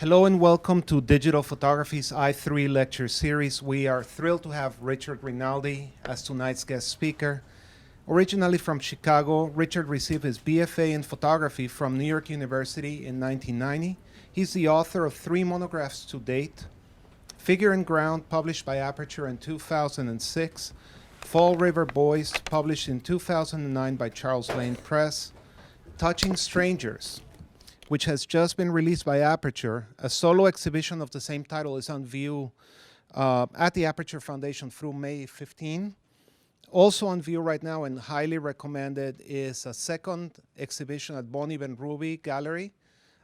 Hello and welcome to Digital Photography's I3 lecture series. We are thrilled to have Richard Renaldi as tonight's guest speaker. Originally from Chicago, Richard received his BFA in photography from New York University in 1990. He's the author of 3 monographs to date: Figure and Ground, published by Aperture in 2006, Fall River Boys, published in 2009 by Charles Lane Press, Touching Strangers, which has just been released by Aperture. A solo exhibition of the same title is on view at the Aperture Foundation through May 15. Also on view right now and highly recommended is a second exhibition at Bonnie Ben Ruby Gallery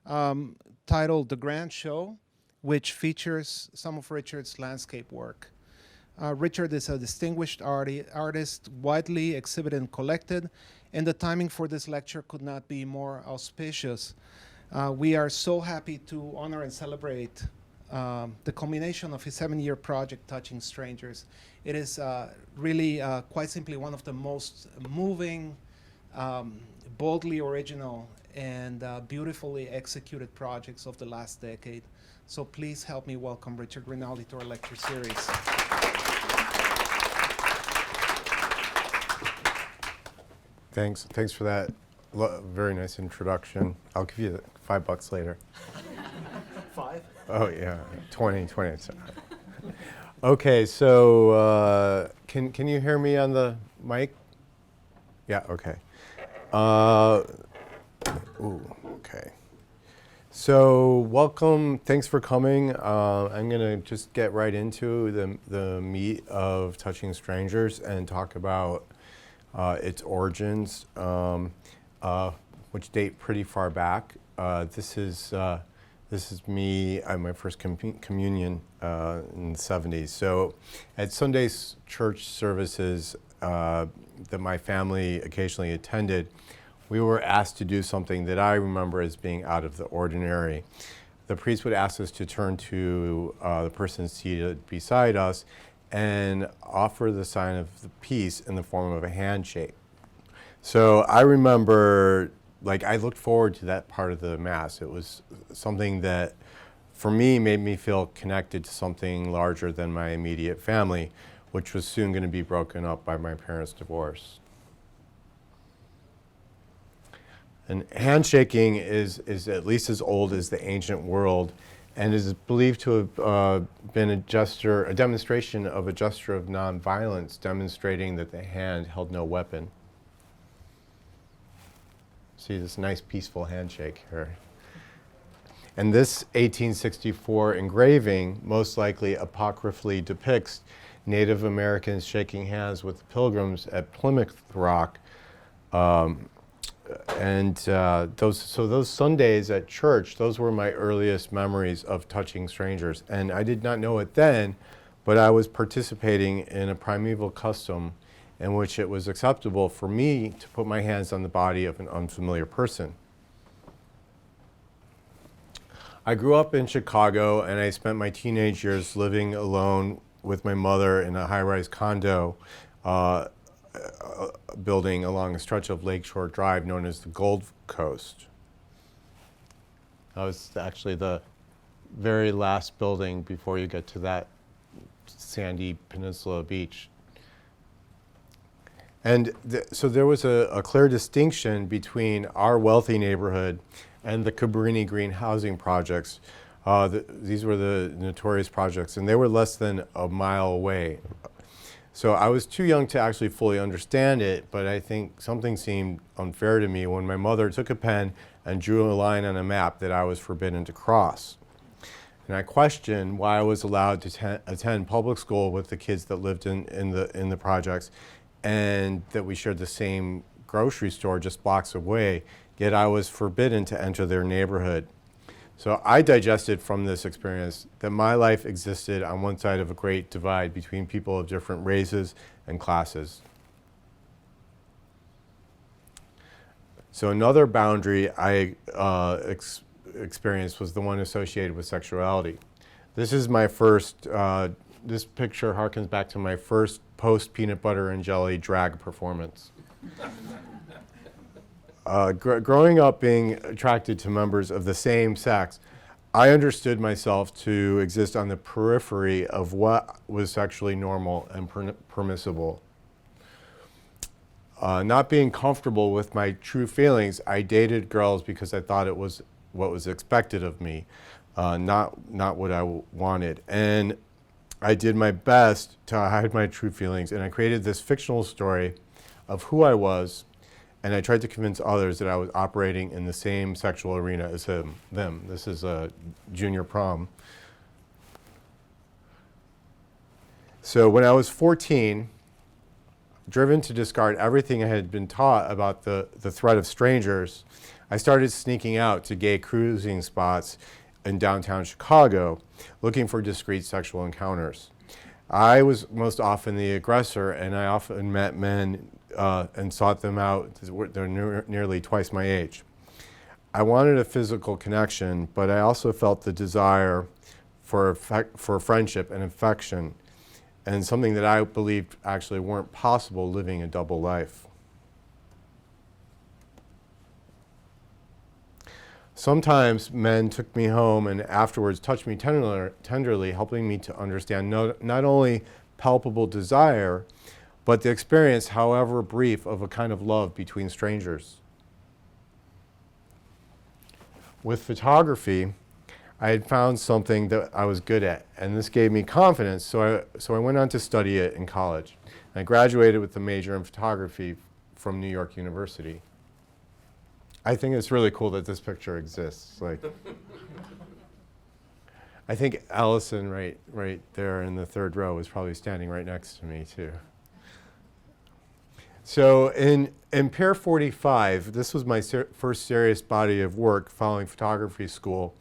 titled The Grand Show, which features some of Richard's landscape work. Richard is a distinguished artist, widely exhibited and collected, and the timing for this lecture could not be more auspicious. We are so happy to honor and celebrate the culmination of his 7-year project, Touching Strangers. It is really quite simply one of the most moving, boldly original, and beautifully executed projects of the last decade. So please help me welcome Richard Renaldi to our lecture series. Thanks for that very nice introduction. I'll give you $5 later. 5? Oh yeah, 20. Okay, so can you hear me on the mic? Yeah, okay. Okay. So welcome, thanks for coming. I'm gonna just get right into the meat of Touching Strangers and talk about its origins, which date pretty far back. This is me at my first communion in the 70s. So at Sunday's church services that my family occasionally attended, we were asked to do something that I remember as being out of the ordinary. The priest would ask us to turn to the person seated beside us and offer the sign of the peace in the form of a handshake. So I remember, I looked forward to that part of the Mass. It was something that, for me, made me feel connected to something larger than my immediate family, which was soon going to be broken up by my parents' divorce. And handshaking is at least as old as the ancient world, and is believed to have been a demonstration of a gesture of nonviolence, demonstrating that the hand held no weapon. See this nice peaceful handshake here. And this 1864 engraving most likely apocryphally depicts Native Americans shaking hands with pilgrims at Plymouth Rock. Those Sundays at church, those were my earliest memories of touching strangers. And I did not know it then, but I was participating in a primeval custom in which it was acceptable for me to put my hands on the body of an unfamiliar person. I grew up in Chicago, and I spent my teenage years living alone with my mother in a high-rise condo building along a stretch of Lakeshore Drive known as the Gold Coast. That was actually the very last building before you get to that sandy peninsula beach. And so there was a clear distinction between our wealthy neighborhood and the Cabrini Green housing projects. These were the notorious projects, and they were less than a mile away. So I was too young to actually fully understand it, but I think something seemed unfair to me when my mother took a pen and drew a line on a map that I was forbidden to cross. And I questioned why I was allowed to attend public school with the kids that lived in the projects, and that we shared the same grocery store just blocks away, yet I was forbidden to enter their neighborhood. So I digested from this experience that my life existed on one side of a great divide between people of different races and classes. So another boundary I experienced was the one associated with sexuality. This is my first, this picture harkens back to my first post-peanut butter and jelly drag performance. Growing up being attracted to members of the same sex, I understood myself to exist on the periphery of what was sexually normal and permissible. Not being comfortable with my true feelings, I dated girls because I thought it was what was expected of me, not what I wanted. And I did my best to hide my true feelings, and I created this fictional story of who I was, and I tried to convince others that I was operating in the same sexual arena as them. This is a junior prom. So when I was 14, driven to discard everything I had been taught about the threat of strangers, I started sneaking out to gay cruising spots in downtown Chicago, looking for discreet sexual encounters. I was most often the aggressor, and I often met men and sought them out. They're nearly twice my age. I wanted a physical connection, but I also felt the desire for friendship and affection, and something that I believed actually weren't possible living a double life. Sometimes men took me home and afterwards touched me tenderly, helping me to understand not only palpable desire, but the experience, however brief, of a kind of love between strangers. With photography, I had found something that I was good at, and this gave me confidence, so I went on to study it in college. And I graduated with a major in photography from New York University. I think it's really cool that this picture exists. Like, I think Allison right there in the third row is probably standing right next to me too. So in Pier 45, this was my first serious body of work following photography school.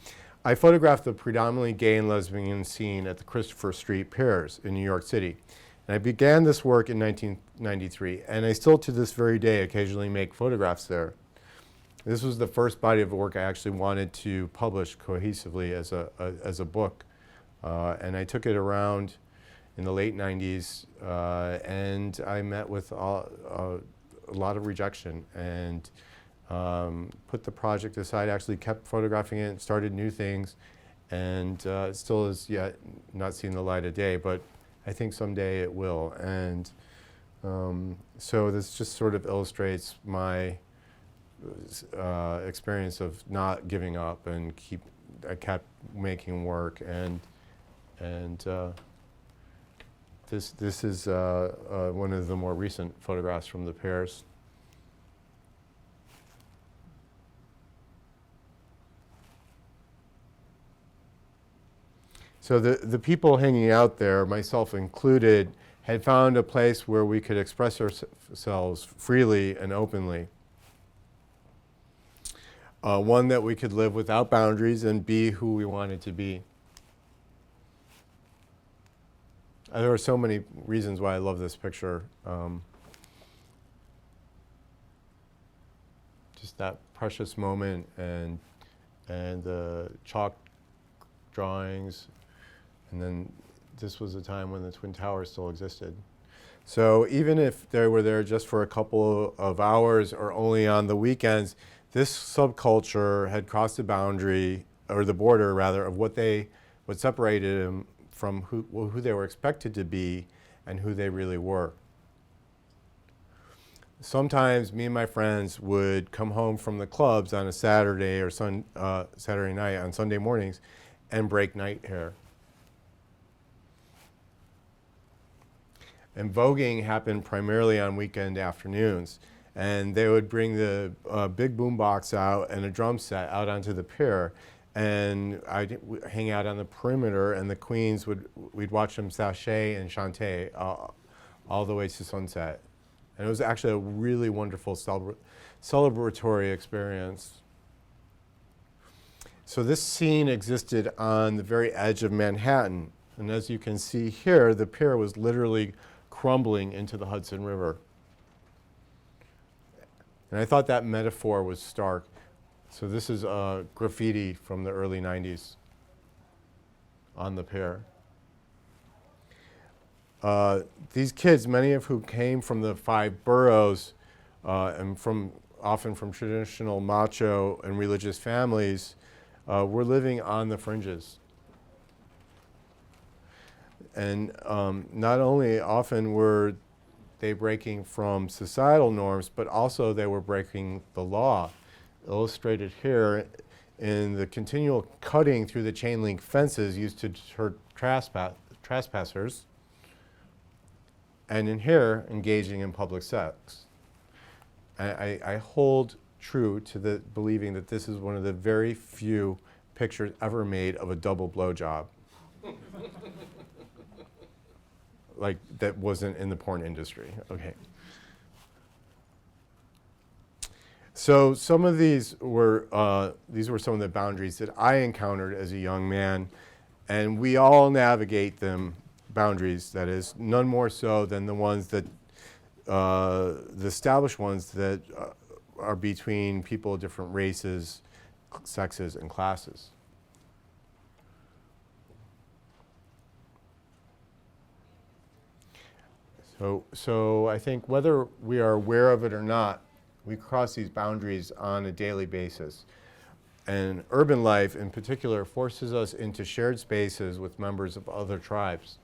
I photographed the predominantly gay and lesbian scene at the Christopher Street Piers in New York City. And I began this work in 1993, and I still to this very day occasionally make photographs there. This was the first body of work I actually wanted to publish cohesively as a book. And I took it around in the late 90s, and I met with a lot of rejection, and put the project aside, actually kept photographing it, started new things, and it still is yet not seen the light of day, but I think someday it will. And so this just sort of illustrates my experience of not giving up, and I kept making work, and this is one of the more recent photographs from the Piers. So the people hanging out there, myself included, had found a place where we could express ourselves freely and openly. One that we could live without boundaries and be who we wanted to be. There are so many reasons why I love this picture. Just that precious moment, and the chalk drawings, and then this was a time when the Twin Towers still existed. So even if they were there just for a couple of hours or only on the weekends, this subculture had crossed the boundary, or the border rather, of what separated them from who they were expected to be and who they really were. Sometimes me and my friends would come home from the clubs on a Saturday or Saturday night on Sunday mornings and break night hair. And voguing happened primarily on weekend afternoons. And they would bring the big boombox out and a drum set out onto the pier. And I'd hang out on the perimeter, and the queens we'd watch them sashay and chante all the way to sunset. And it was actually a really wonderful celebratory experience. So this scene existed on the very edge of Manhattan. And as you can see here, the pier was literally crumbling into the Hudson River. And I thought that metaphor was stark. So this is graffiti from the early 90s on the pier. These kids, many of whom came from the 5 boroughs and often from traditional macho and religious families, were living on the fringes. And not only often were they breaking from societal norms, but also they were breaking the law. Illustrated here in the continual cutting through the chain link fences used to deter trespassers, and in here, engaging in public sex. I hold true to the believing that this is one of the very few pictures ever made of a double blowjob. Like, that wasn't in the porn industry. Okay. So some of these were some of the boundaries that I encountered as a young man, and we all navigate them, boundaries, that is, none more so than the ones that, the established ones that are between people of different races, sexes, and classes. So I think whether we are aware of it or not, we cross these boundaries on a daily basis. And urban life in particular forces us into shared spaces with members of other tribes.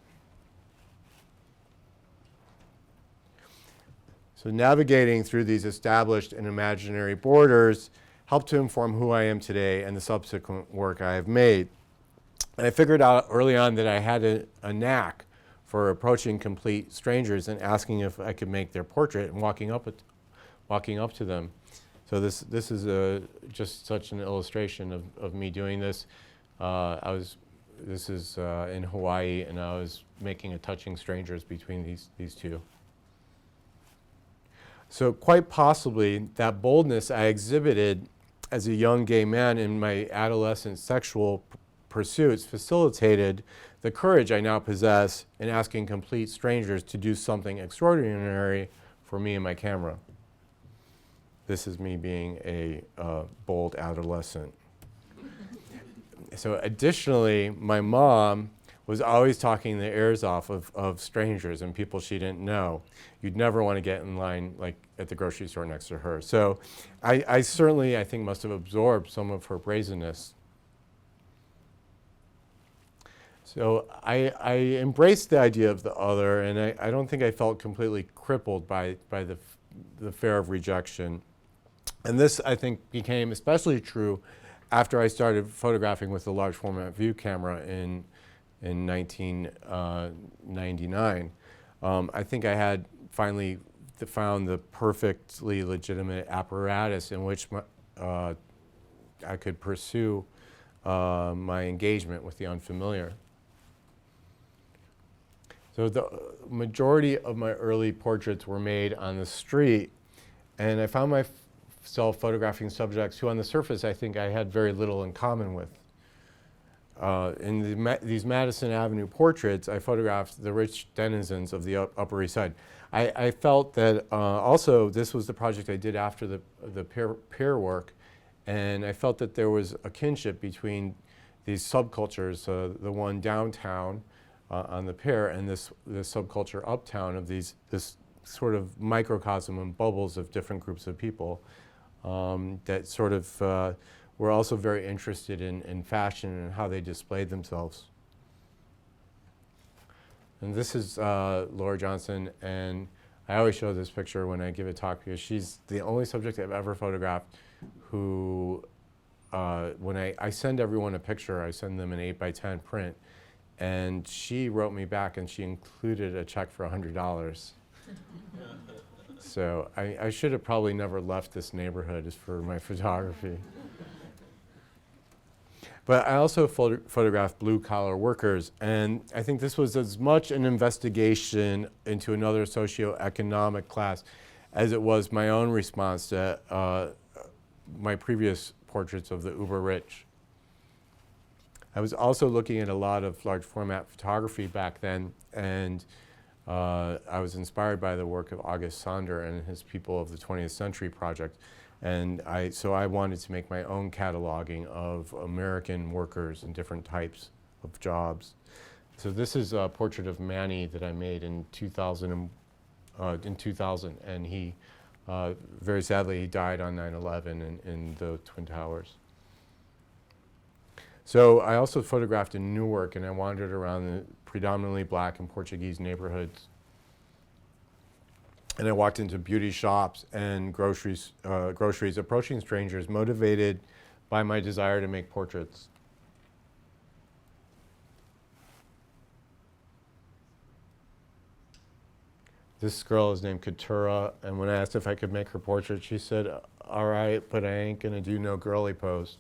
So navigating through these established and imaginary borders helped to inform who I am today and the subsequent work I have made. And I figured out early on that I had a knack for approaching complete strangers and asking if I could make their portrait and walking up to them. So this is just such an illustration of me doing this. This is in Hawaii, and I was making a touching strangers between these two. So quite possibly that boldness I exhibited as a young gay man in my adolescent sexual pursuits facilitated the courage I now possess in asking complete strangers to do something extraordinary for me and my camera. This is me being a bold adolescent. So additionally, my mom was always talking the ears off of strangers and people she didn't know. You'd never want to get in line like at the grocery store next to her. So I certainly, I think, must have absorbed some of her brazenness. So I embraced the idea of the other, and I don't think I felt completely crippled by the fear of rejection. And this, I think, became especially true after I started photographing with the large format view camera in 1999. I think I had finally found the perfectly legitimate apparatus in which I could pursue my engagement with the unfamiliar. So the majority of my early portraits were made on the street, and I found myself photographing subjects who on the surface I think I had very little in common with. In these Madison Avenue portraits, I photographed the rich denizens of the Upper East Side. I felt that also this was the project I did after the pier work, and I felt that there was a kinship between these subcultures, the one downtown on the pier and this subculture uptown of this sort of microcosm and bubbles of different groups of people that sort of were also very interested in fashion and how they displayed themselves. And this is Laura Johnson, and I always show this picture when I give a talk because she's the only subject I've ever photographed who, when I send everyone a picture, I send them an 8x10 print, and she wrote me back and she included a check for $100. So I should have probably never left this neighborhood for my photography. But I also photographed blue-collar workers, and I think this was as much an investigation into another socioeconomic class as it was my own response to my previous portraits of the uber-rich. I was also looking at a lot of large-format photography back then, and I was inspired by the work of August Sander and his People of the 20th Century project. And so I wanted to make my own cataloging of American workers and different types of jobs. So this is a portrait of Manny that I made in 2000, and he, very sadly, he died on 9/11 in the Twin Towers. So I also photographed in Newark, and I wandered around the predominantly black and Portuguese neighborhoods. And I walked into beauty shops and groceries, approaching strangers, motivated by my desire to make portraits. This girl is named Katura, and when I asked if I could make her portrait, she said, "All right, but I ain't gonna do no girly pose."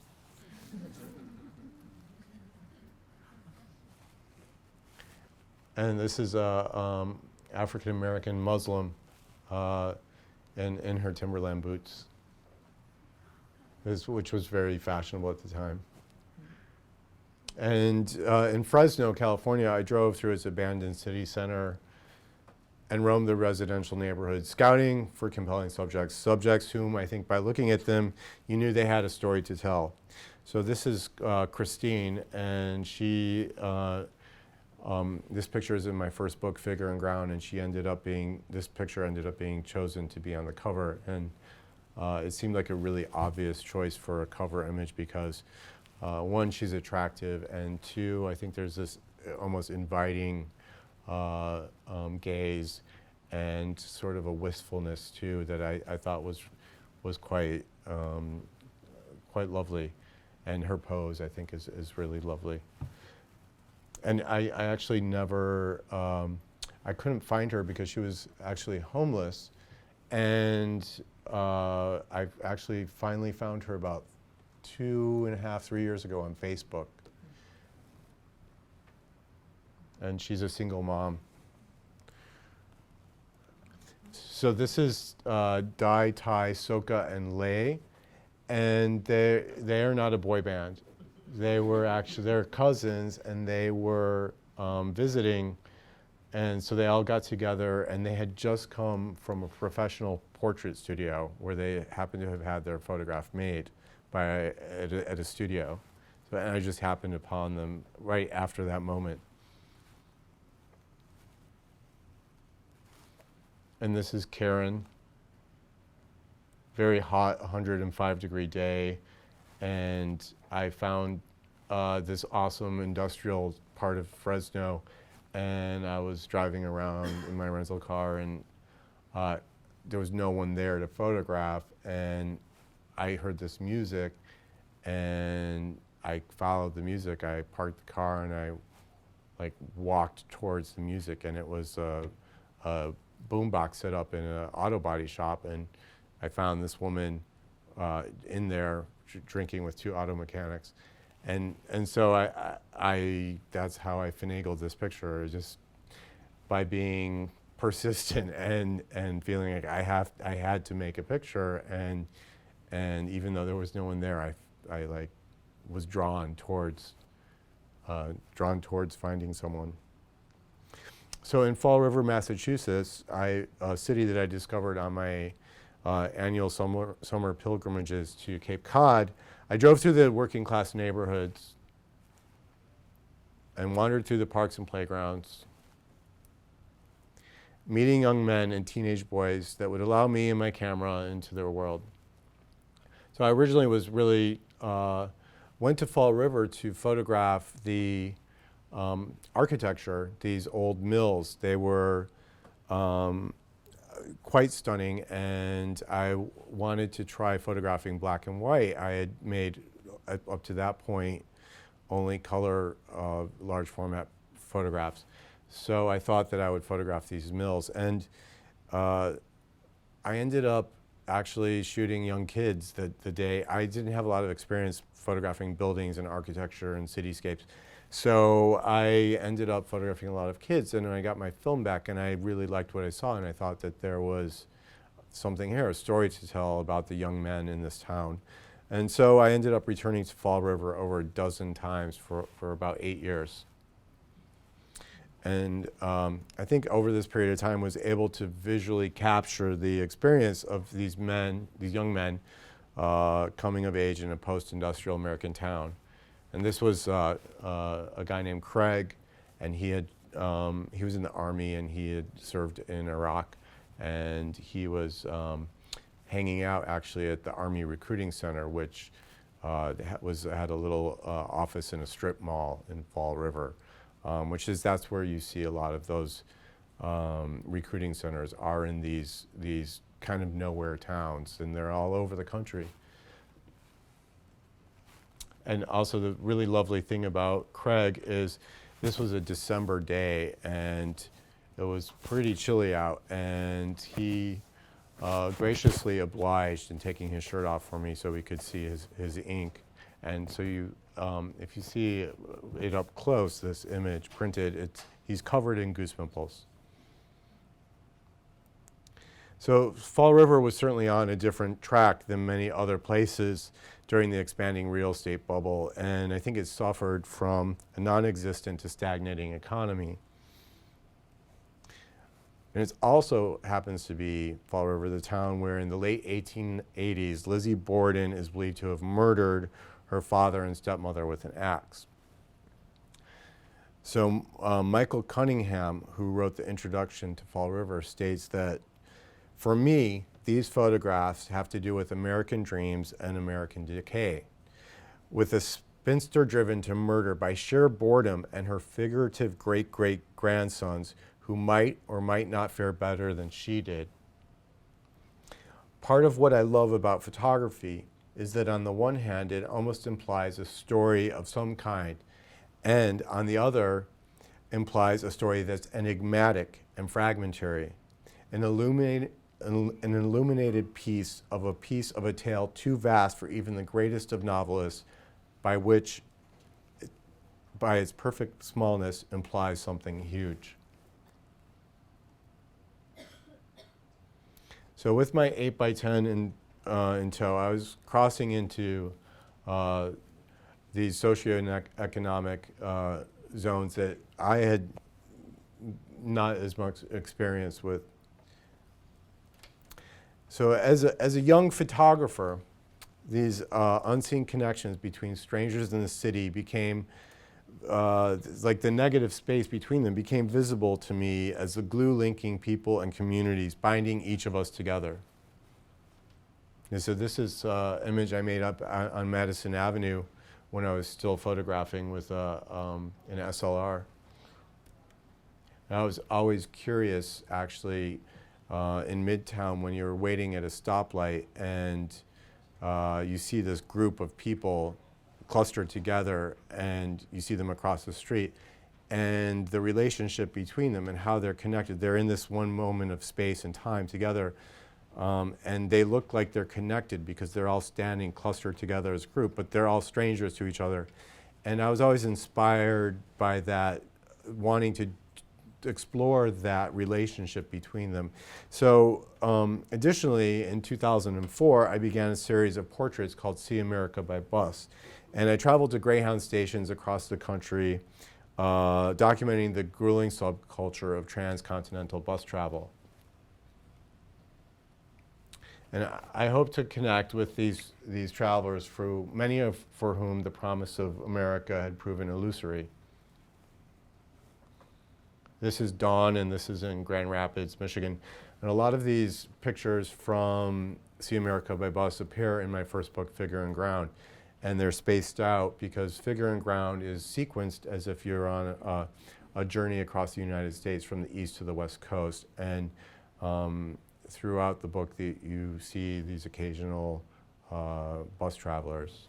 And this is a African-American Muslim in her Timberland boots, which was very fashionable at the time. And in Fresno, California, I drove through its abandoned city center and roamed the residential neighborhoods, scouting for compelling subjects whom I think by looking at them, you knew they had a story to tell. So this is Christine, and she, this picture is in my first book, Figure and Ground, and this picture ended up being chosen to be on the cover. And it seemed like a really obvious choice for a cover image because one, she's attractive, and two, I think there's this almost inviting gaze and sort of a wistfulness too that I thought was quite lovely, and her pose I think is really lovely. And I actually never I couldn't find her because she was actually homeless, and I actually finally found her about 2.5, 3 years ago on Facebook. And she's a single mom. So this is Dai, Tai, Soka, and Lei, and they are not a boy band. They're cousins, and they were visiting, and so they all got together, and they had just come from a professional portrait studio where they happened to have had their photograph made at a studio. So, and I just happened upon them right after that moment. And this is Karen. Very hot, 105-degree day. And I found this awesome industrial part of Fresno. And I was driving around in my rental car, and there was no one there to photograph. And I heard this music, and I followed the music. I parked the car, and I walked towards the music, and it was a boombox set up in an auto body shop, and I found this woman in there drinking with two auto mechanics, and so I that's how I finagled this picture, just by being persistent and feeling like I had to make a picture, and even though there was no one there, I like was drawn towards finding someone. So in Fall River, Massachusetts, a city that I discovered on my annual summer pilgrimages to Cape Cod, I drove through the working class neighborhoods and wandered through the parks and playgrounds, meeting young men and teenage boys that would allow me and my camera into their world. So I originally was really, went to Fall River to photograph the architecture, these old mills. They were quite stunning, and I wanted to try photographing black and white. I had made, up to that point, only color large format photographs. So I thought that I would photograph these mills, and I ended up actually shooting young kids the day. I didn't have a lot of experience photographing buildings and architecture and cityscapes. So I ended up photographing a lot of kids, and I got my film back, and I really liked what I saw, and I thought that there was something here, a story to tell about the young men in this town. And so I ended up returning to Fall River over a dozen times for about 8 years. And I think over this period of time was able to visually capture the experience of these men, these young men, coming of age in a post-industrial American town. And this was a guy named Craig, and he was in the Army, and he had served in Iraq, and he was hanging out actually at the Army Recruiting Center, which had a little office in a strip mall in Fall River, that's where you see a lot of those recruiting centers are in these kind of nowhere towns, and they're all over the country. And also the really lovely thing about Craig is this was a December day and it was pretty chilly out, and he graciously obliged in taking his shirt off for me so we could see his ink. And so if you see it up close, this image printed, he's covered in goose pimples. So Fall River was certainly on a different track than many other places during the expanding real estate bubble, and I think it suffered from a non-existent to stagnating economy. And it also happens to be, Fall River, the town where in the late 1880s, Lizzie Borden is believed to have murdered her father and stepmother with an axe. So Michael Cunningham, who wrote the introduction to Fall River, states that, for me, these photographs have to do with American dreams and American decay, with a spinster driven to murder by sheer boredom and her figurative great-great-grandsons who might or might not fare better than she did. Part of what I love about photography is that on the one hand, it almost implies a story of some kind, and on the other, implies a story that's enigmatic and fragmentary, an illuminated piece of a tale too vast for even the greatest of novelists, by its perfect smallness implies something huge. So with my 8x10 in tow, I was crossing into these socioeconomic zones that I had not as much experience with. So as a young photographer, these unseen connections between strangers in the city became, like the negative space between them became visible to me as the glue linking people and communities, binding each of us together. And so this is an image I made up on Madison Avenue when I was still photographing with an SLR. And I was always curious, actually, in Midtown when you're waiting at a stoplight and you see this group of people clustered together and you see them across the street, and the relationship between them and how they're connected. They're in this one moment of space and time together, and they look like they're connected because they're all standing clustered together as a group, but they're all strangers to each other. And I was always inspired by that, wanting to explore that relationship between them. So additionally, in 2004, I began a series of portraits called See America by Bus. And I traveled to Greyhound stations across the country, documenting the grueling subculture of transcontinental bus travel. And I hope to connect with these travelers, for whom the promise of America had proven illusory. This is Dawn, and this is in Grand Rapids, Michigan. And a lot of these pictures from See America by Bus appear in my first book, Figure and Ground. And they're spaced out because Figure and Ground is sequenced as if you're on a journey across the United States from the east to the west coast. And throughout the book, you see these occasional bus travelers.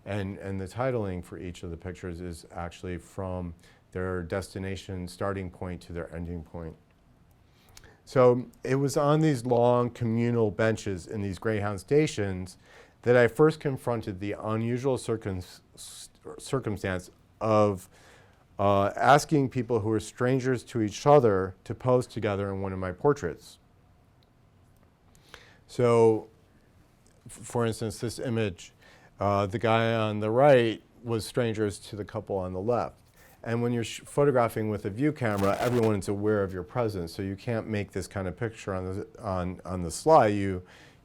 And the titling for each of the pictures is actually from their destination starting point to their ending point. So it was on these long communal benches in these Greyhound stations that I first confronted the unusual circumstance of asking people who were strangers to each other to pose together in one of my portraits. So, for instance, this image, the guy on the right was strangers to the couple on the left. And when you're photographing with a view camera, everyone is aware of your presence, so you can't make this kind of picture on the slide.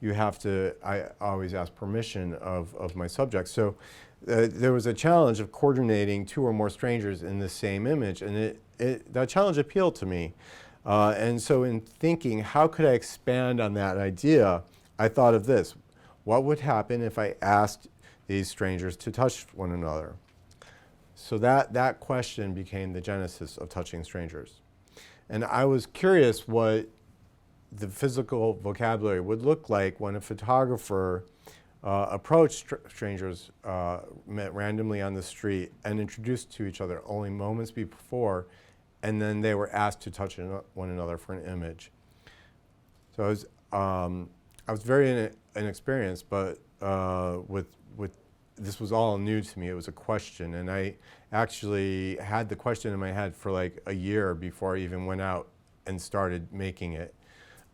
You have to, I always ask permission of my subjects. So there was a challenge of coordinating two or more strangers in the same image, and that challenge appealed to me. And so in thinking, how could I expand on that idea, I thought of this. What would happen if I asked these strangers to touch one another. So that question became the genesis of touching strangers. And I was curious what the physical vocabulary would look like when a photographer approached strangers met randomly on the street and introduced to each other only moments before, and then they were asked to touch one another for an image. So I was very inexperienced, but with this was all new to me. It was a question, and I actually had the question in my head for like a year before I even went out and started making it.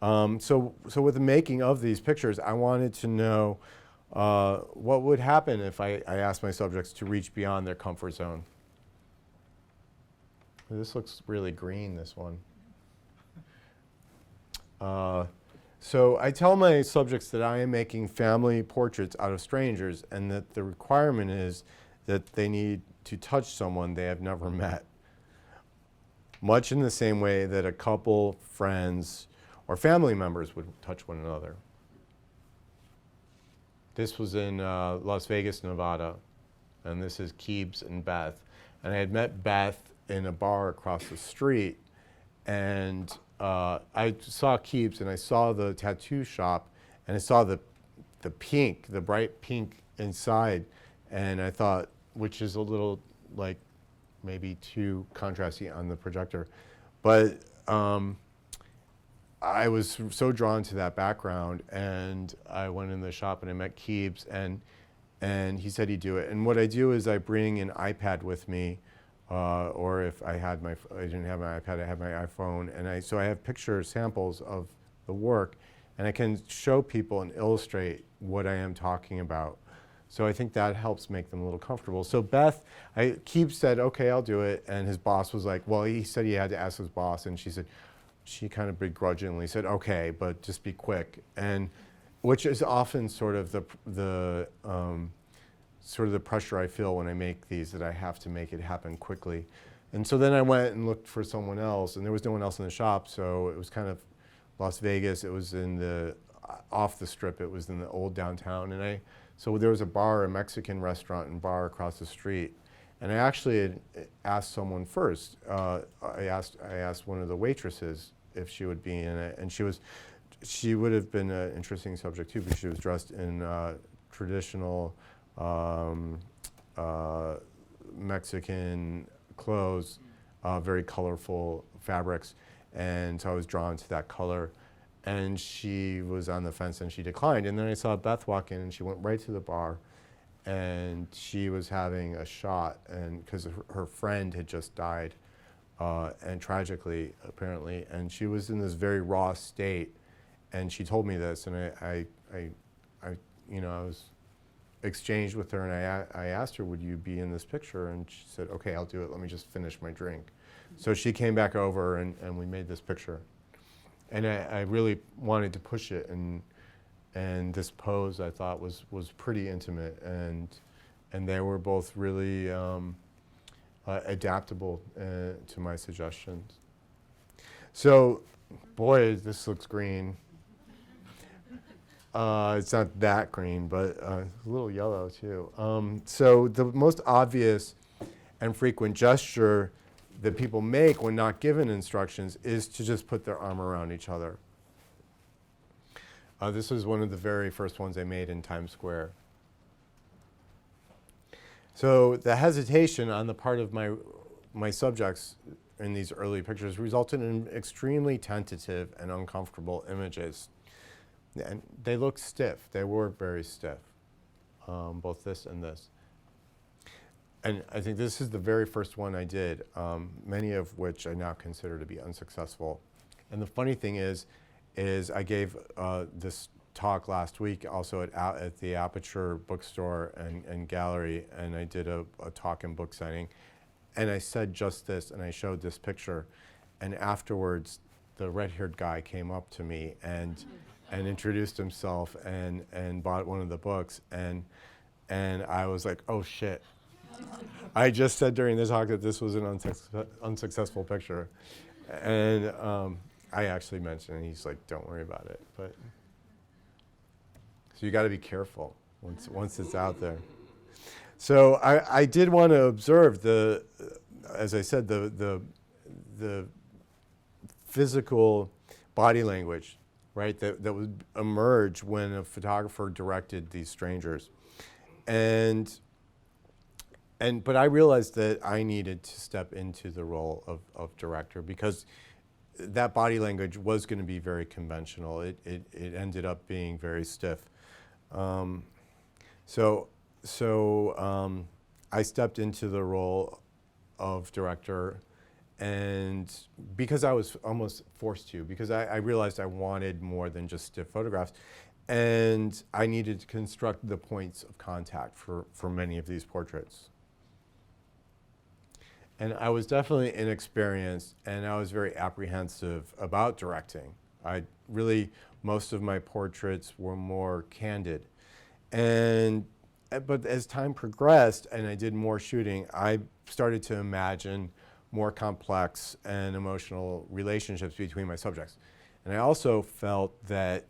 So with the making of these pictures, I wanted to know what would happen if I asked my subjects to reach beyond their comfort zone. This looks really green, this one. So I tell my subjects that I am making family portraits out of strangers, and that the requirement is that they need to touch someone they have never met. Much in the same way that a couple, friends, or family members would touch one another. This was in Las Vegas, Nevada, and this is Keebs and Beth. And I had met Beth in a bar across the street, and I saw Keebs and I saw the tattoo shop, and I saw the pink, the bright pink inside, and I thought, which is a little like maybe too contrasty on the projector, but I was so drawn to that background, and I went in the shop and I met Keebs, and he said he'd do it. And what I do is I bring an iPad with me, or if I didn't have my iPad, I have my iPhone, and so I have picture samples of the work, and I can show people and illustrate what I am talking about. So I think that helps make them a little comfortable. So Keebs said, okay, I'll do it, and his boss was like, well, he said he had to ask his boss, and she kind of begrudgingly said, okay, but just be quick, and which is often sort of the pressure I feel when I make these, that I have to make it happen quickly. And so then I went and looked for someone else, and there was no one else in the shop, so it was kind of Las Vegas. It was off the strip. It was in the old downtown, and so there was a bar, a Mexican restaurant and bar across the street. And I actually had asked someone first. I asked one of the waitresses if she would be in it, and she would have been an interesting subject too, because she was dressed in traditional Mexican clothes, very colorful fabrics, and so I was drawn to that color. And she was on the fence, and she declined. And then I saw Beth walk in, and she went right to the bar, and she was having a shot, and because her friend had just died, and tragically, apparently, and she was in this very raw state, and she told me this, and I was exchanged with her, and I asked her, would you be in this picture? And she said, okay, I'll do it. Let me just finish my drink. So she came back over, and we made this picture. And I really wanted to push it, and this pose I thought was pretty intimate, and they were both really adaptable to my suggestions. So, boy, this looks green. It's not that green, but a little yellow too. So the most obvious and frequent gesture that people make when not given instructions is to just put their arm around each other. This was one of the very first ones I made in Times Square. So the hesitation on the part of my subjects in these early pictures resulted in extremely tentative and uncomfortable images. And they looked stiff. They were very stiff, both this and this. And I think this is the very first one I did, many of which I now consider to be unsuccessful. And the funny thing is I gave this talk last week also at the Aperture bookstore and gallery, and I did a talk and book signing. And I said just this, and I showed this picture. And afterwards, the red-haired guy came up to me and introduced himself and bought one of the books. And I was like, oh, shit. I just said during the talk that this was an unsuccessful picture, and I actually mentioned, and he's like, "Don't worry about it." But so you got to be careful once it's out there. So I did want to observe as I said, the physical body language, right, that would emerge when a photographer directed these strangers. But I realized that I needed to step into the role of director because that body language was going to be very conventional. It ended up being very stiff. So I stepped into the role of director, and because I was almost forced to, because I realized I wanted more than just stiff photographs, and I needed to construct the points of contact for many of these portraits. And I was definitely inexperienced, and I was very apprehensive about directing. Most of my portraits were more candid. But as time progressed and I did more shooting, I started to imagine more complex and emotional relationships between my subjects. And I also felt that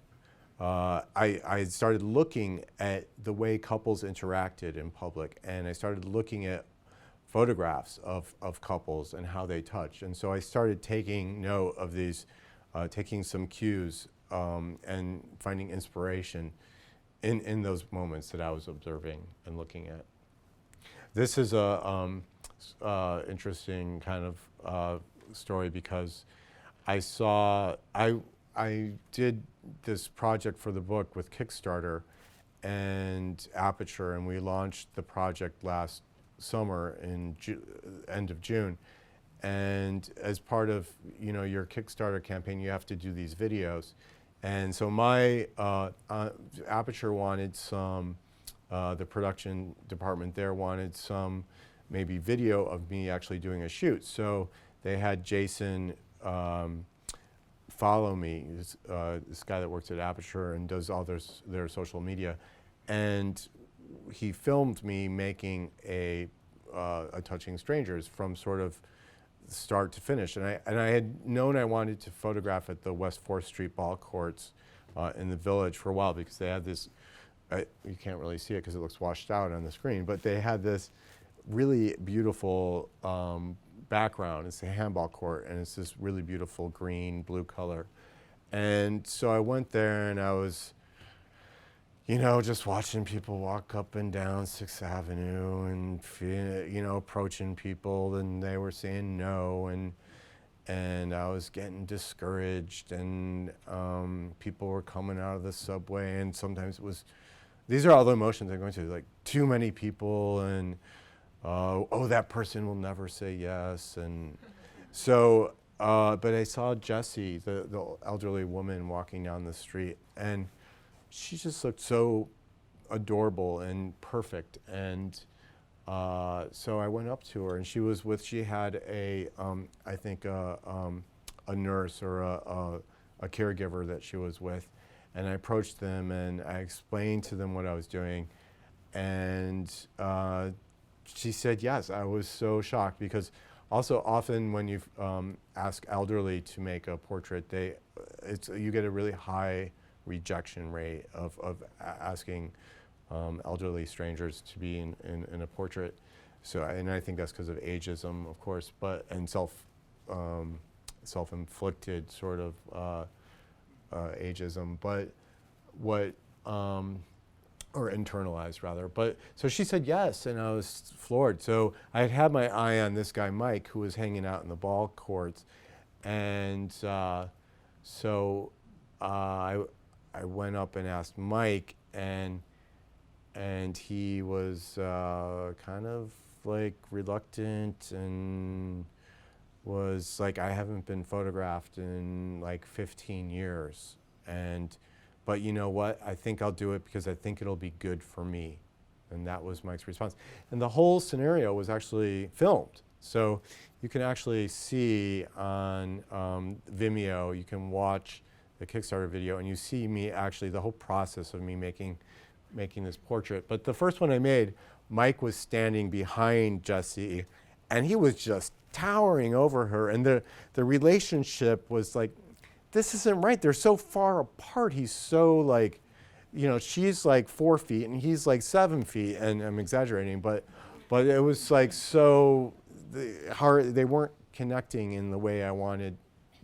I started looking at the way couples interacted in public, and I started looking at photographs of couples and how they touch. And so I started taking note of these, taking some cues and finding inspiration in those moments that I was observing and looking at. This is a interesting kind of story because I did this project for the book with Kickstarter and Aperture, and we launched the project last summer in end of June. And as part of your Kickstarter campaign, you have to do these videos. And so my Aperture wanted some, the production department there wanted some maybe video of me actually doing a shoot. So they had Jason follow me, this guy that works at Aperture and does all their social media. And he filmed me making a Touching Strangers from sort of start to finish. And I had known I wanted to photograph at the West 4th Street ball courts in the Village for a while because they had this, you can't really see it because it looks washed out on the screen, but they had this really beautiful background. It's a handball court, and it's this really beautiful green, blue color. And so I went there, and I was just watching people walk up and down 6th Avenue and, approaching people, and they were saying no, and I was getting discouraged, and people were coming out of the subway, and sometimes these are all the emotions I'm going through, like too many people, and oh, that person will never say yes, and so, but I saw Jessie, the elderly woman walking down the street, and she just looked so adorable and perfect, and so I went up to her, and she had I think a nurse or a caregiver that she was with, and I approached them and I explained to them what I was doing, and she said yes. I was so shocked because also often when you ask elderly to make a portrait, you get a really high rejection rate of asking elderly strangers to be in a portrait. So, and I think that's because of ageism, of course, and self-inflicted sort of ageism, or internalized rather. But so she said yes, and I was floored. So I had my eye on this guy Mike, who was hanging out in the ball courts, and so I went up and asked Mike, and he was kind of like reluctant and was like, I haven't been photographed in like 15 years, but you know what? I think I'll do it because I think it'll be good for me. And that was Mike's response. And the whole scenario was actually filmed. So you can actually see on Vimeo, you can watch the Kickstarter video, and you see me actually, the whole process of me making this portrait. But the first one I made, Mike was standing behind Jessie, and he was just towering over her, and the relationship was like, this isn't right. They're so far apart. He's so like, you know, she's like 4 feet and he's like 7 feet, and I'm exaggerating, but it was like so hard. They weren't connecting in the way I wanted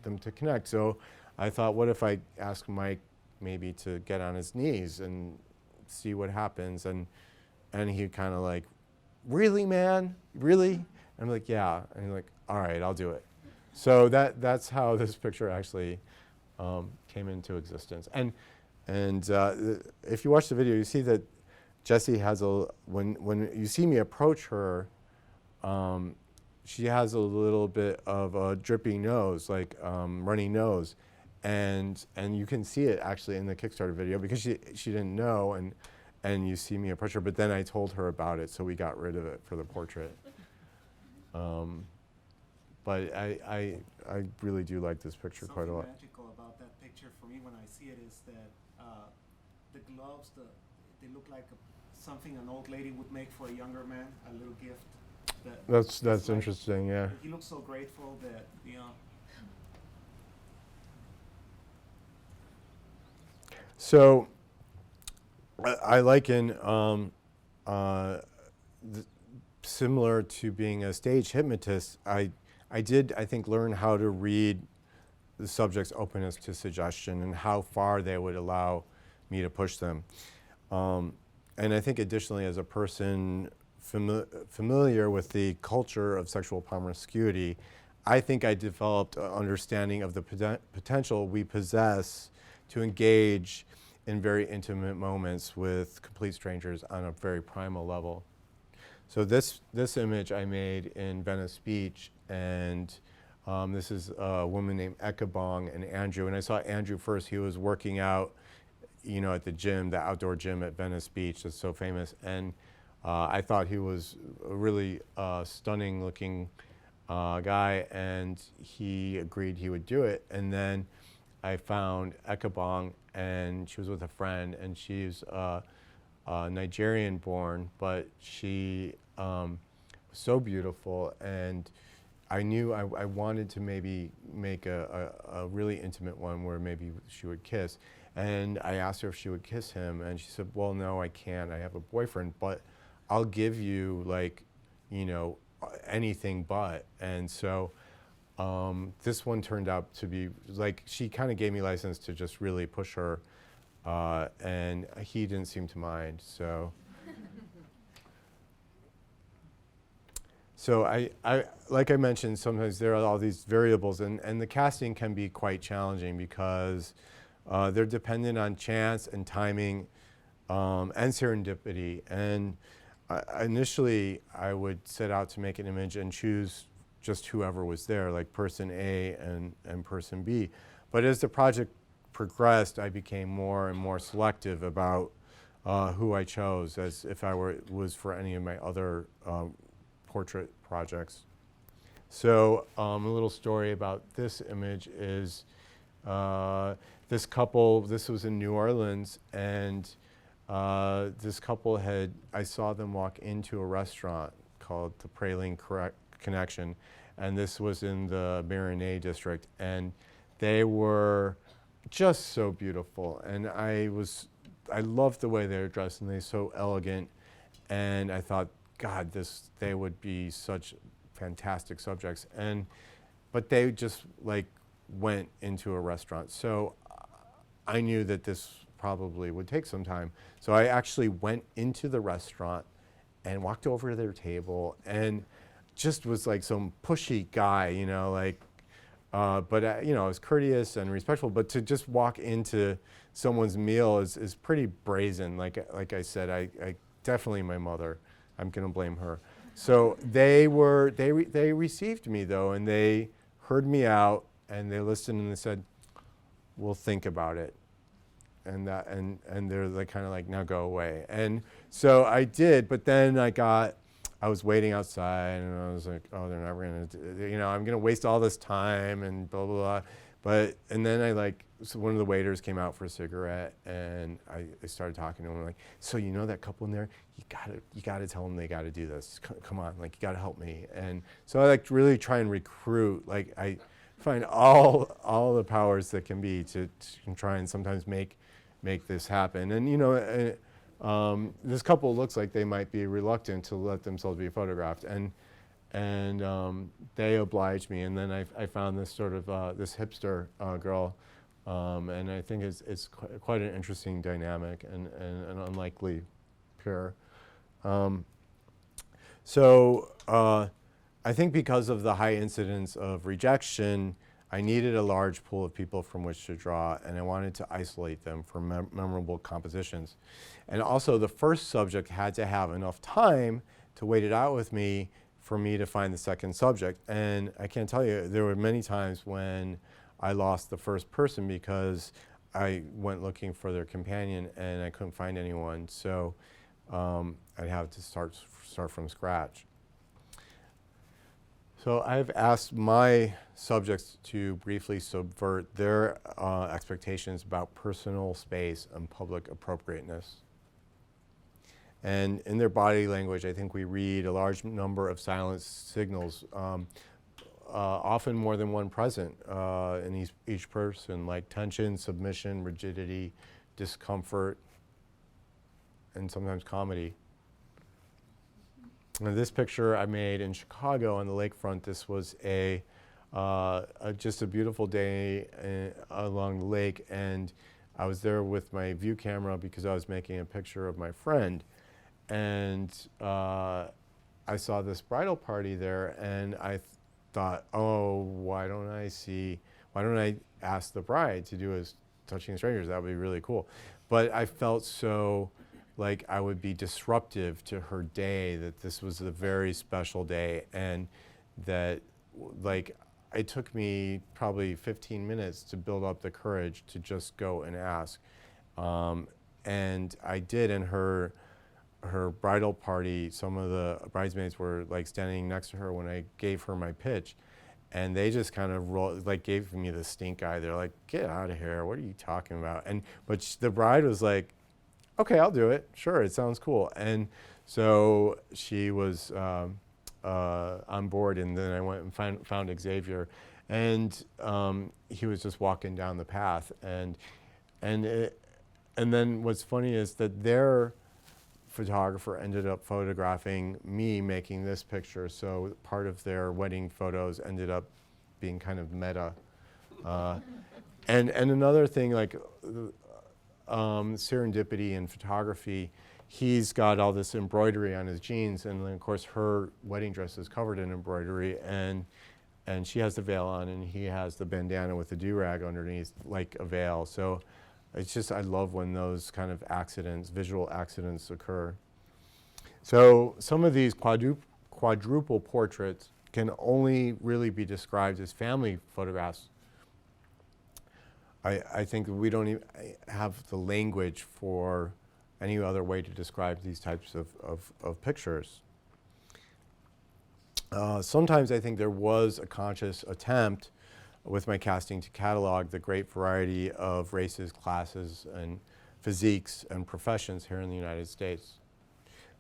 them to connect. So I thought, what if I ask Mike maybe to get on his knees and see what happens? And he kind of like, really, man, really? And I'm like, yeah. And he's like, all right, I'll do it. So that's how this picture actually came into existence. And if you watch the video, you see that Jessie has when you see me approach her, she has a little bit of a dripping nose, like runny nose, and you can see it actually in the Kickstarter video because she didn't know, and you see me approach her. But then I told her about it, so we got rid of it for the portrait. But I really do like this picture quite a lot. Something magical about that picture for me when I see it is that the gloves, they look like something an old lady would make for a younger man, a little gift. That's like, interesting, yeah. He looks so grateful that, you know. So I liken similar to being a stage hypnotist, I did, I think, learn how to read the subject's openness to suggestion and how far they would allow me to push them. And I think additionally, as a person familiar with the culture of sexual promiscuity, I think I developed an understanding of the potential we possess to engage in very intimate moments with complete strangers on a very primal level. So this image I made in Venice Beach, and this is a woman named Ekabong and Andrew. And I saw Andrew first. He was working out, you know, at the gym, the outdoor gym at Venice Beach that's so famous. And I thought he was a really stunning looking guy, and he agreed he would do it. And then I found Ekabong, and she was with a friend, and she's Nigerian born, but she was so beautiful, and I knew I wanted to maybe make a really intimate one where maybe she would kiss. And I asked her if she would kiss him, and she said, well, no, I can't. I have a boyfriend, but I'll give you, like, you know, anything but. And so this one turned out to be, like, she kind of gave me license to just really push her, and he didn't seem to mind, so. So I like I mentioned, sometimes there are all these variables, and the casting can be quite challenging because they're dependent on chance and timing and serendipity. And initially, I would set out to make an image and choose just whoever was there, like person A and person B. But as the project progressed, I became more and more selective about who I chose, as if I was for any of my other portrait projects. So a little story about this image is this couple, this was in New Orleans, and this couple I saw them walk into a restaurant called the Praline Connection, and this was in the Marinade district, and they were just so beautiful, and I loved the way they were dressed, and they were so elegant, and I thought, God, they would be such fantastic subjects, but they just like went into a restaurant, so I knew that this probably would take some time. So I actually went into the restaurant and walked over to their table and just was like some pushy guy, you know, like, but you know, I was courteous and respectful, but to just walk into someone's meal is pretty brazen. Like I said, I definitely, my mother, I'm gonna blame her. So they received me though, and they heard me out, and they listened, and they said, we'll think about it. And they're like kind of like, now go away. And so I did, but then I was waiting outside, and I was like, oh, they're never gonna, you know, I'm gonna waste all this time and blah blah blah. And then so one of the waiters came out for a cigarette, and I started talking to him, like, so you know that couple in there, you gotta tell them they gotta do this. Come on, like, you gotta help me. And so I like really try and recruit, like I find all the powers that can be to try and sometimes make make this happen. And this couple looks like they might be reluctant to let themselves be photographed, and they obliged me. And then I found this sort of this hipster girl, and I think it's quite an interesting dynamic and an unlikely pair. So I think because of the high incidence of rejection, I needed a large pool of people from which to draw, and I wanted to isolate them for memorable compositions. And also, the first subject had to have enough time to wait it out with me for me to find the second subject. And I can't tell you, there were many times when I lost the first person because I went looking for their companion and I couldn't find anyone. So I'd have to start from scratch. So I've asked my subjects to briefly subvert their expectations about personal space and public appropriateness. And in their body language, I think we read a large number of silent signals, often more than one present in each person, like tension, submission, rigidity, discomfort, and sometimes comedy. Now, this picture I made in Chicago on the lakefront. This was just a beautiful day along the lake, and I was there with my view camera because I was making a picture of my friend. And I saw this bridal party there, and I thought, oh, why don't I ask the bride to do as Touching Strangers? That would be really cool. But I felt so like I would be disruptive to her day, that this was a very special day, and that like it took me probably 15 minutes to build up the courage to just go and ask. And I did. And her bridal party, some of the bridesmaids were like standing next to her when I gave her my pitch, and they just kind of gave me the stink eye. They're like, "Get out of here! What are you talking about?" But the bride was like, "Okay, I'll do it. Sure, it sounds cool." And so she was on board, and then I went and found Xavier, and he was just walking down the path, and then what's funny is that their photographer ended up photographing me making this picture, so part of their wedding photos ended up being kind of meta. And another thing, like serendipity in photography, he's got all this embroidery on his jeans, and then of course her wedding dress is covered in embroidery, and she has the veil on, and he has the bandana with the do-rag underneath, like a veil. So it's just, I love when those kind of accidents, visual accidents, occur. So some of these quadruple portraits can only really be described as family photographs. I think we don't even have the language for any other way to describe these types of pictures. Sometimes I think there was a conscious attempt with my casting to catalog the great variety of races, classes, and physiques and professions here in the United States.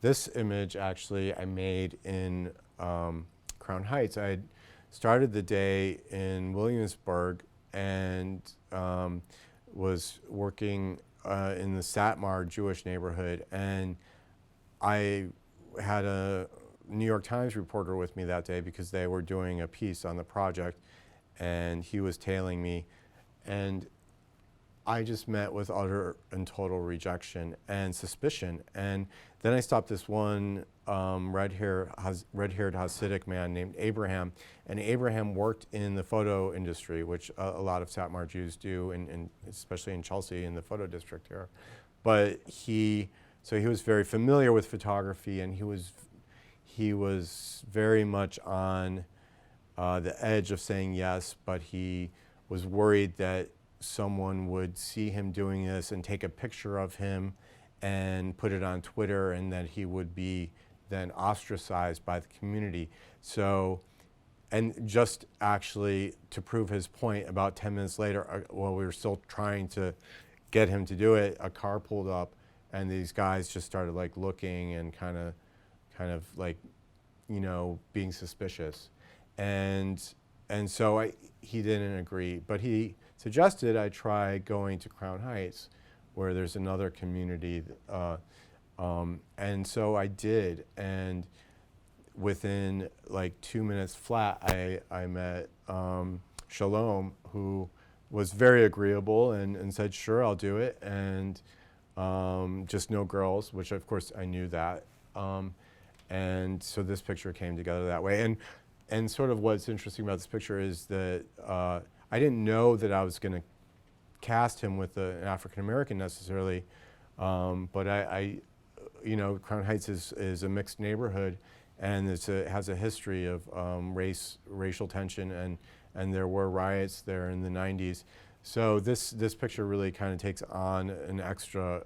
This image actually I made in Crown Heights. I had started the day in Williamsburg and was working in the Satmar Jewish neighborhood, and I had a New York Times reporter with me that day because they were doing a piece on the project, and he was tailing me, and I just met with utter and total rejection and suspicion. And then I stopped this one red-haired Hasidic man named Abraham, and Abraham worked in the photo industry, which a lot of Satmar Jews do, and especially in Chelsea in the photo district here. But he was very familiar with photography, and he was very much on the edge of saying yes, but he was worried that someone would see him doing this and take a picture of him and put it on Twitter, and that he would be then ostracized by the community. So, and just actually to prove his point, about 10 minutes later, while we were still trying to get him to do it, a car pulled up, and these guys just started like looking and kind of like, you know, being suspicious. And so he didn't agree, but he suggested I try going to Crown Heights, where there's another community. And so I did, and within like 2 minutes flat, I met Shalom, who was very agreeable and said, sure, I'll do it, and just no girls, which of course I knew that. And so this picture came together that way. And sort of what's interesting about this picture is that I didn't know that I was going to cast him with an African American necessarily, but you know, Crown Heights is a mixed neighborhood, and it has a history of racial tension, and there were riots there in the 90s. So this picture really kind of takes on an extra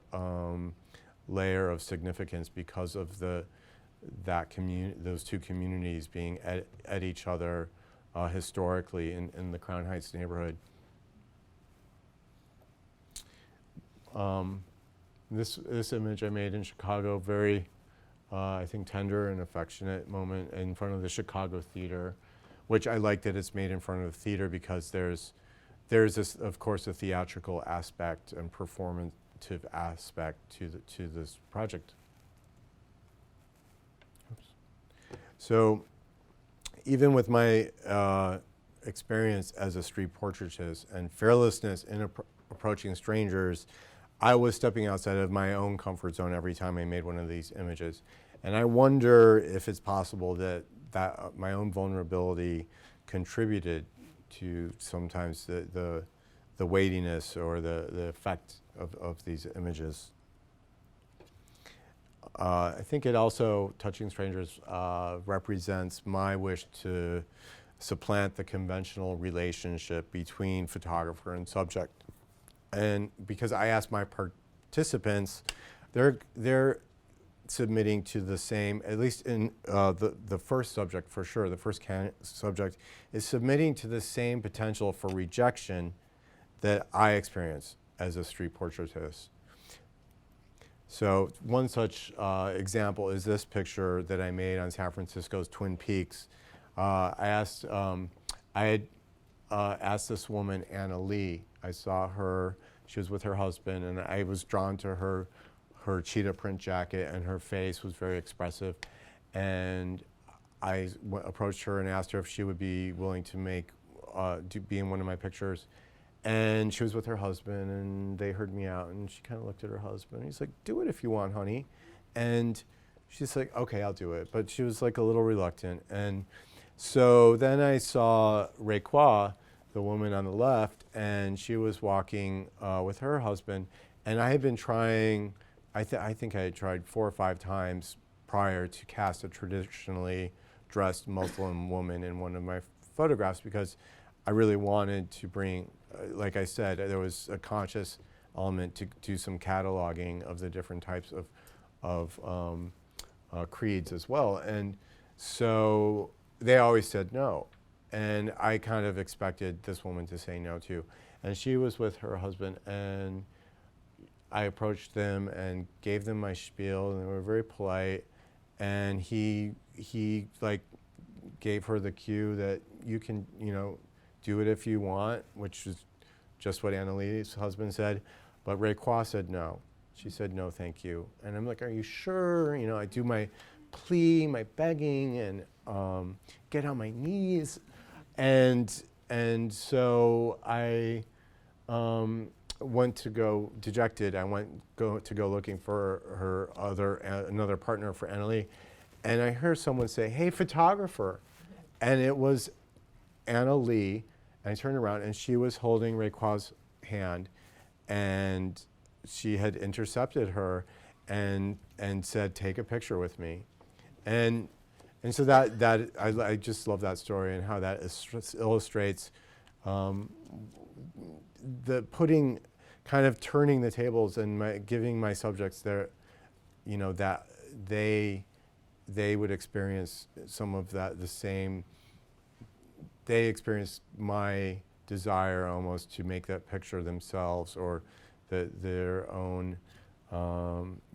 layer of significance because of those two communities being at each other historically in the Crown Heights neighborhood. This image I made in Chicago, very, I think, tender and affectionate moment in front of the Chicago Theater, which I like that it's made in front of the theater because there's this, of course, a theatrical aspect and performative aspect to this project. Oops. So, even with my experience as a street portraitist and fearlessness in approaching strangers, I was stepping outside of my own comfort zone every time I made one of these images. And I wonder if it's possible that my own vulnerability contributed to sometimes the weightiness or the effect of these images. I think it also, Touching Strangers, represents my wish to supplant the conventional relationship between photographer and subject. And because I asked my participants, they're submitting to the same, at least in the first subject for sure, the first subject is submitting to the same potential for rejection that I experience as a street portraitist. So one such example is this picture that I made on San Francisco's Twin Peaks. I had asked this woman, Anna Lee. I saw her, she was with her husband, and I was drawn to her cheetah print jacket, and her face was very expressive. And I approached her and asked her if she would be willing to be in one of my pictures. And she was with her husband, and they heard me out, and she kind of looked at her husband. He's like, do it if you want, honey. And she's like, okay, I'll do it. But she was like a little reluctant. And so then I saw Raekwon, the woman on the left, and she was walking with her husband. And I had been trying, I think I had tried 4 or 5 times prior to cast a traditionally dressed Muslim woman in one of my photographs because I really wanted to bring, like I said, there was a conscious element to do some cataloging of the different types of creeds as well. And so they always said no. And I kind of expected this woman to say no too. And she was with her husband, and I approached them and gave them my spiel, and they were very polite. And he like gave her the cue that you can, do it if you want, which is just what Anna Lee's husband said. But Raekwon said no. She said no, thank you. And I'm like, are you sure? I do my plea, my begging, and get on my knees. And so I went to go dejected. I went to go looking for another partner for Anna Lee, and I heard someone say, "Hey, photographer," and it was Anna Lee. And I turned around, and she was holding Raekwon's hand, and she had intercepted her, and said, "Take a picture with me," and so that I just love that story and how that illustrates the turning the tables and giving my subjects their, that they would experience some of that the same. They experience my desire almost to make that picture themselves, or their own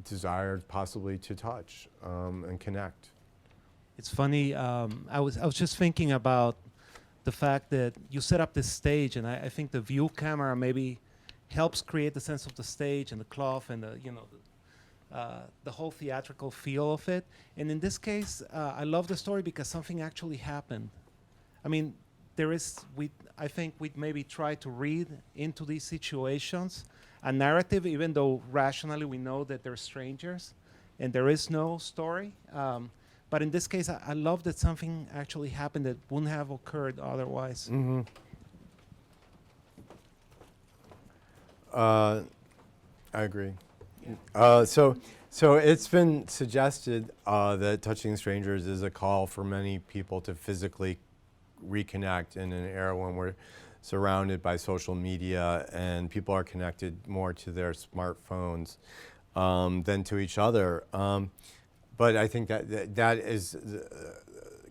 desire possibly to touch and connect. It's funny. I was just thinking about the fact that you set up this stage, and I think the view camera maybe helps create the sense of the stage and the cloth and the whole theatrical feel of it. And in this case, I love the story because something actually happened. I mean, I think we'd maybe try to read into these situations a narrative, even though rationally we know that they're strangers and there is no story. But in this case, I love that something actually happened that wouldn't have occurred otherwise. Mm-hmm. I agree. So it's been suggested that Touching Strangers is a call for many people to physically reconnect in an era when we're surrounded by social media and people are connected more to their smartphones than to each other. But I think that is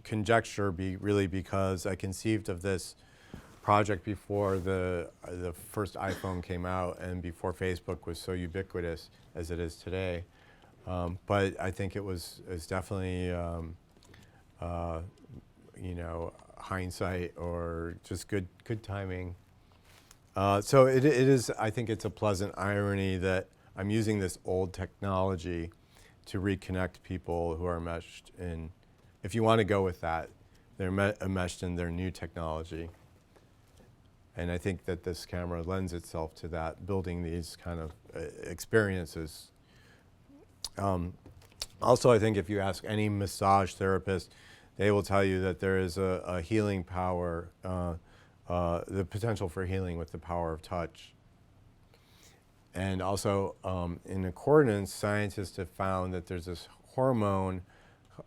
conjecture really because I conceived of this project before the first iPhone came out and before Facebook was so ubiquitous as it is today. But I think it's definitely hindsight or just good timing. So it is. I think it's a pleasant irony that I'm using this old technology to reconnect people who are enmeshed in. If you want to go with that, they're enmeshed in their new technology. And I think that this camera lends itself to that, building these kind of experiences. Also, I think if you ask any massage therapist, they will tell you that there is a healing power, the potential for healing with the power of touch. And also, in accordance, scientists have found that there's this hormone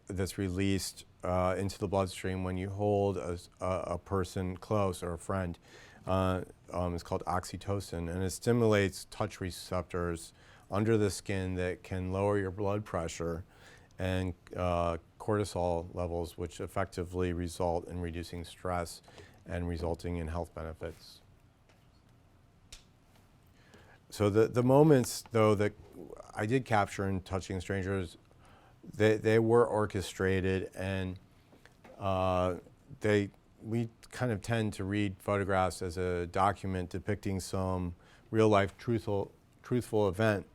that's released into the bloodstream when you hold a person close or a friend. It's called oxytocin, and it stimulates touch receptors under the skin that can lower your blood pressure and cortisol levels, which effectively result in reducing stress and resulting in health benefits. So the moments, though, that I did capture in Touching Strangers, they were orchestrated, and we kind of tend to read photographs as a document depicting some real-life truthful event.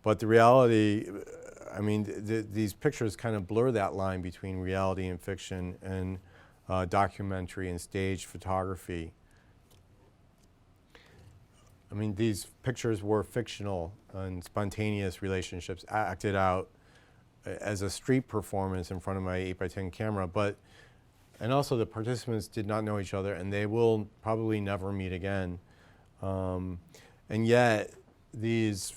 But the reality, I mean, these pictures kind of blur that line between reality and fiction and documentary and stage photography. I mean, these pictures were fictional and spontaneous relationships acted out as a street performance in front of my 8x10 camera, and also the participants did not know each other and they will probably never meet again. And yet, these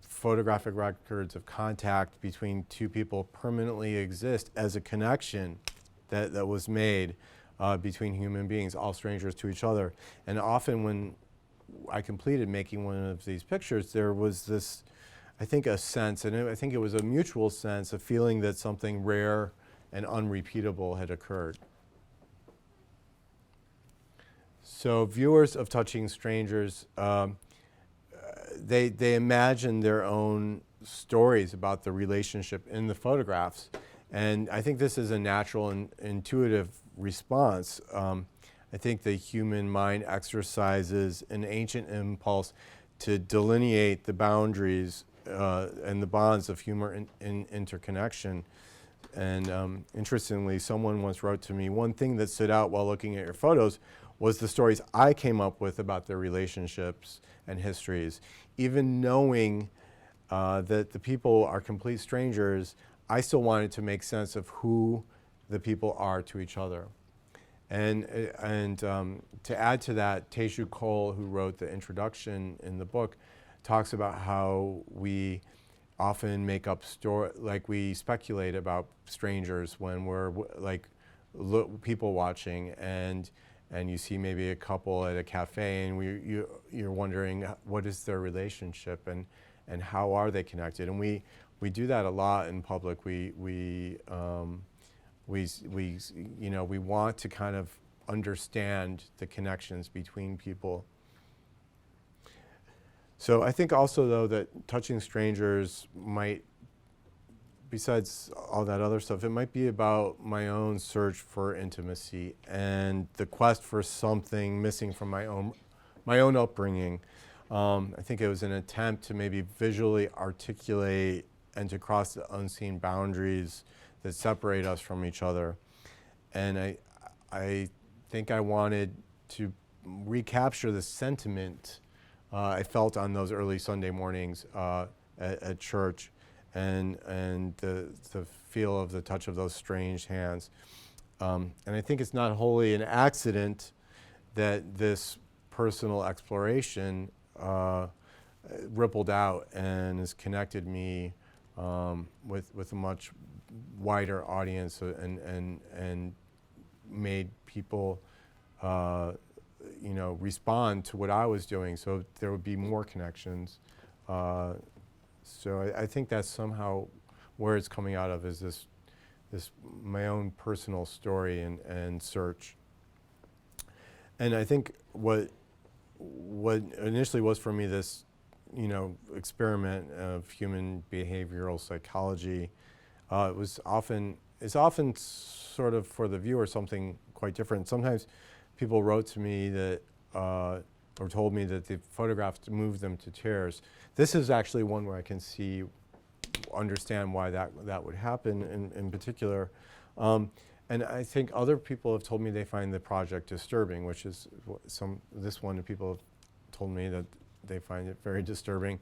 photographic records of contact between two people permanently exist as a connection that was made between human beings, all strangers to each other. And often when I completed making one of these pictures, there was this, I think, a sense, and I think it was a mutual sense of feeling that something rare and unrepeatable had occurred. So viewers of Touching Strangers, they imagine their own stories about the relationship in the photographs. And I think this is a natural and intuitive response. I think the human mind exercises an ancient impulse to delineate the boundaries and the bonds of human interconnection. And interestingly, someone once wrote to me, one thing that stood out while looking at your photos was the stories I came up with about their relationships and histories. Even knowing that the people are complete strangers, I still wanted to make sense of who the people are to each other. And to add to that, Teju Cole, who wrote the introduction in the book, talks about how we often make up like we speculate about strangers when we're people watching, and you see maybe a couple at a cafe, and you're wondering what is their relationship and how are they connected, and we do that a lot in public. We want to kind of understand the connections between people. So I think also, though, that Touching Strangers might, besides all that other stuff, it might be about my own search for intimacy and the quest for something missing from my own upbringing. I think it was an attempt to maybe visually articulate and to cross the unseen boundaries that separate us from each other. And I think I wanted to recapture the sentiment I felt on those early Sunday mornings at church, and the feel of the touch of those strange hands. And I think it's not wholly an accident that this personal exploration rippled out and has connected me with a much wider audience and made people respond to what I was doing, so there would be more connections. So I think that's somehow where it's coming out of, is this my own personal story and search. And I think what initially was for me this experiment of human behavioral psychology, it's often sort of for the viewer something quite different. Sometimes people wrote to me that or told me that the photographs moved them to tears. This is actually one where I can understand why that would happen in particular. And I think other people have told me they find the project disturbing, which is this one people have told me that they find it very disturbing,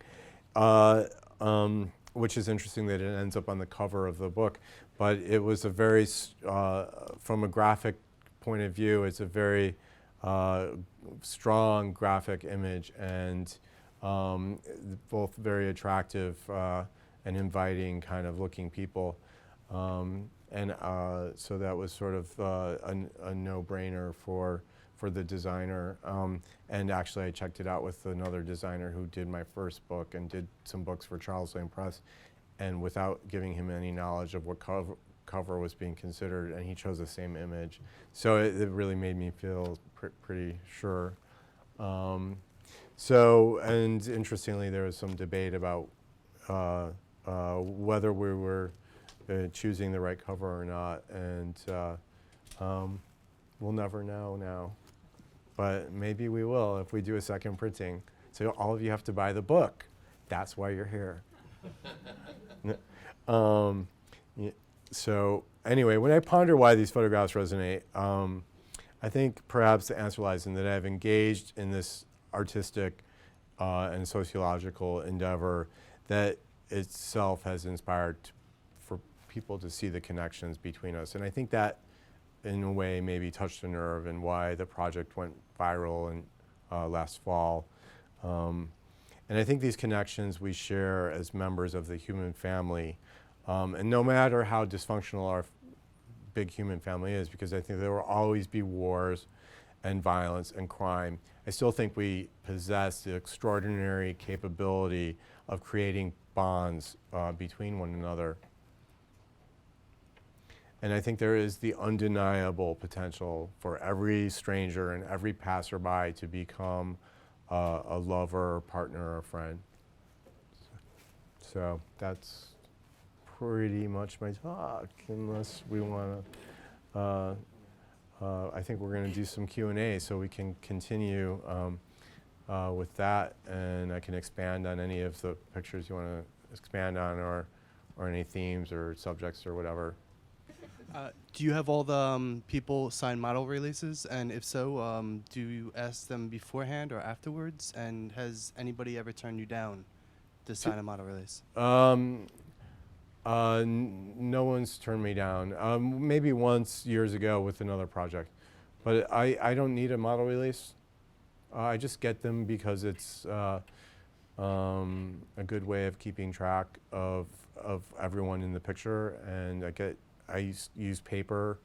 which is interesting that it ends up on the cover of the book. But it was a very, from a graphic point of view, it's a very strong graphic image, and both very attractive and inviting kind of looking people. So that was sort of a no-brainer for the designer. And actually I checked it out with another designer who did my first book and did some books for Charles Lane Press, and without giving him any knowledge of what cover was being considered, and he chose the same image. So it really made me feel pretty sure. And interestingly, there was some debate about whether we were choosing the right cover or not, and we'll never know now. But maybe we will if we do a second printing. So all of you have to buy the book. That's why you're here. So anyway, when I ponder why these photographs resonate, I think perhaps the answer lies in that I've engaged in this artistic and sociological endeavor that itself has inspired for people to see the connections between us. And I think that, in a way, maybe touched a nerve, and why the project went viral last fall. And I think these connections we share as members of the human family. And no matter how dysfunctional our big human family is, because I think there will always be wars and violence and crime, I still think we possess the extraordinary capability of creating bonds between one another. And I think there is the undeniable potential for every stranger and every passerby to become a lover, or partner, or friend. So that's pretty much my talk, unless we want to, I think we're going to do some Q&A, so we can continue with that, and I can expand on any of the pictures you want to expand on, or any themes or subjects or whatever. Do you have all the people sign model releases? And if so, do you ask them beforehand or afterwards? And has anybody ever turned you down to sign a model release? No one's turned me down. Maybe once years ago with another project. But I don't need a model release. I just get them because it's a good way of keeping track of everyone in the picture, and I use paper,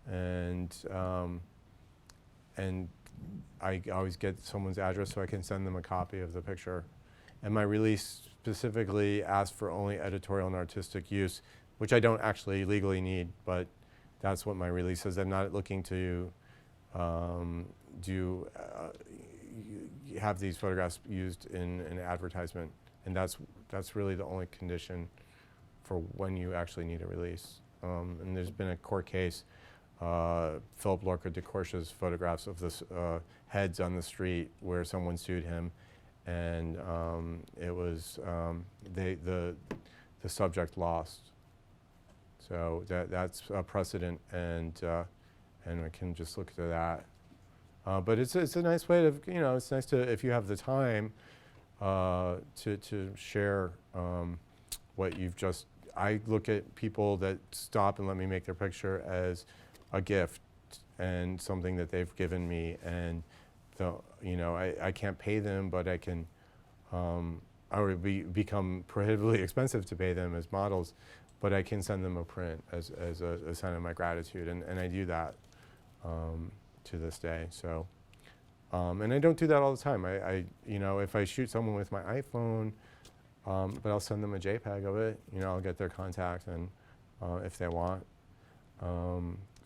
and I always get someone's address so I can send them a copy of the picture. And my release specifically asks for only editorial and artistic use, which I don't actually legally need, but that's what my release says. I'm not looking to have these photographs used in an advertisement, and that's really the only condition for when you actually need a release. And there's been a court case, Philip Lorca de Corsia's photographs of the heads on the street, where someone sued him, and it was the subject lost. So that's a precedent, and I can just look to that. But it's a nice way to, it's nice to, if you have the time, to share what you've just. I look at people that stop and let me make their picture as a gift and something that they've given me, and I can't pay them, but I can. I would become prohibitively expensive to pay them as models, but I can send them a print as a sign of my gratitude, and I do that to this day. So, and I don't do that all the time. If I shoot someone with my iPhone, but I'll send them a JPEG of it. I'll get their contact, and if they want.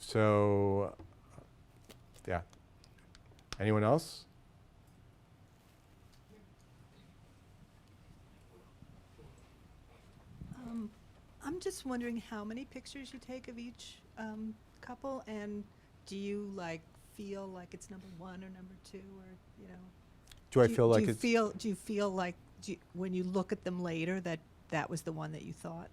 So, yeah. Anyone else? I'm just wondering how many pictures you take of each couple, and do you feel like it's number one or number two, or Do I feel like it's? Do you feel like when you look at them later that was the one that you thought?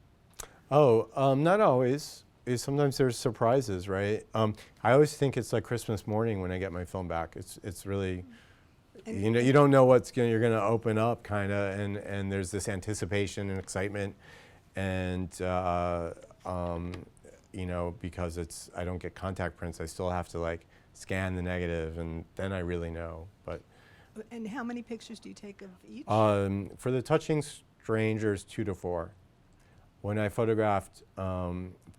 Oh, not always. Sometimes there's surprises, right? I always think it's like Christmas morning when I get my film back. It's really, you don't know you're gonna open up, kind of, and there's this anticipation and excitement, and because I don't get contact prints, I still have to scan the negative, and then I really know. But And how many pictures do you take of each? for the touching strangers, 2 to 4. When I photographed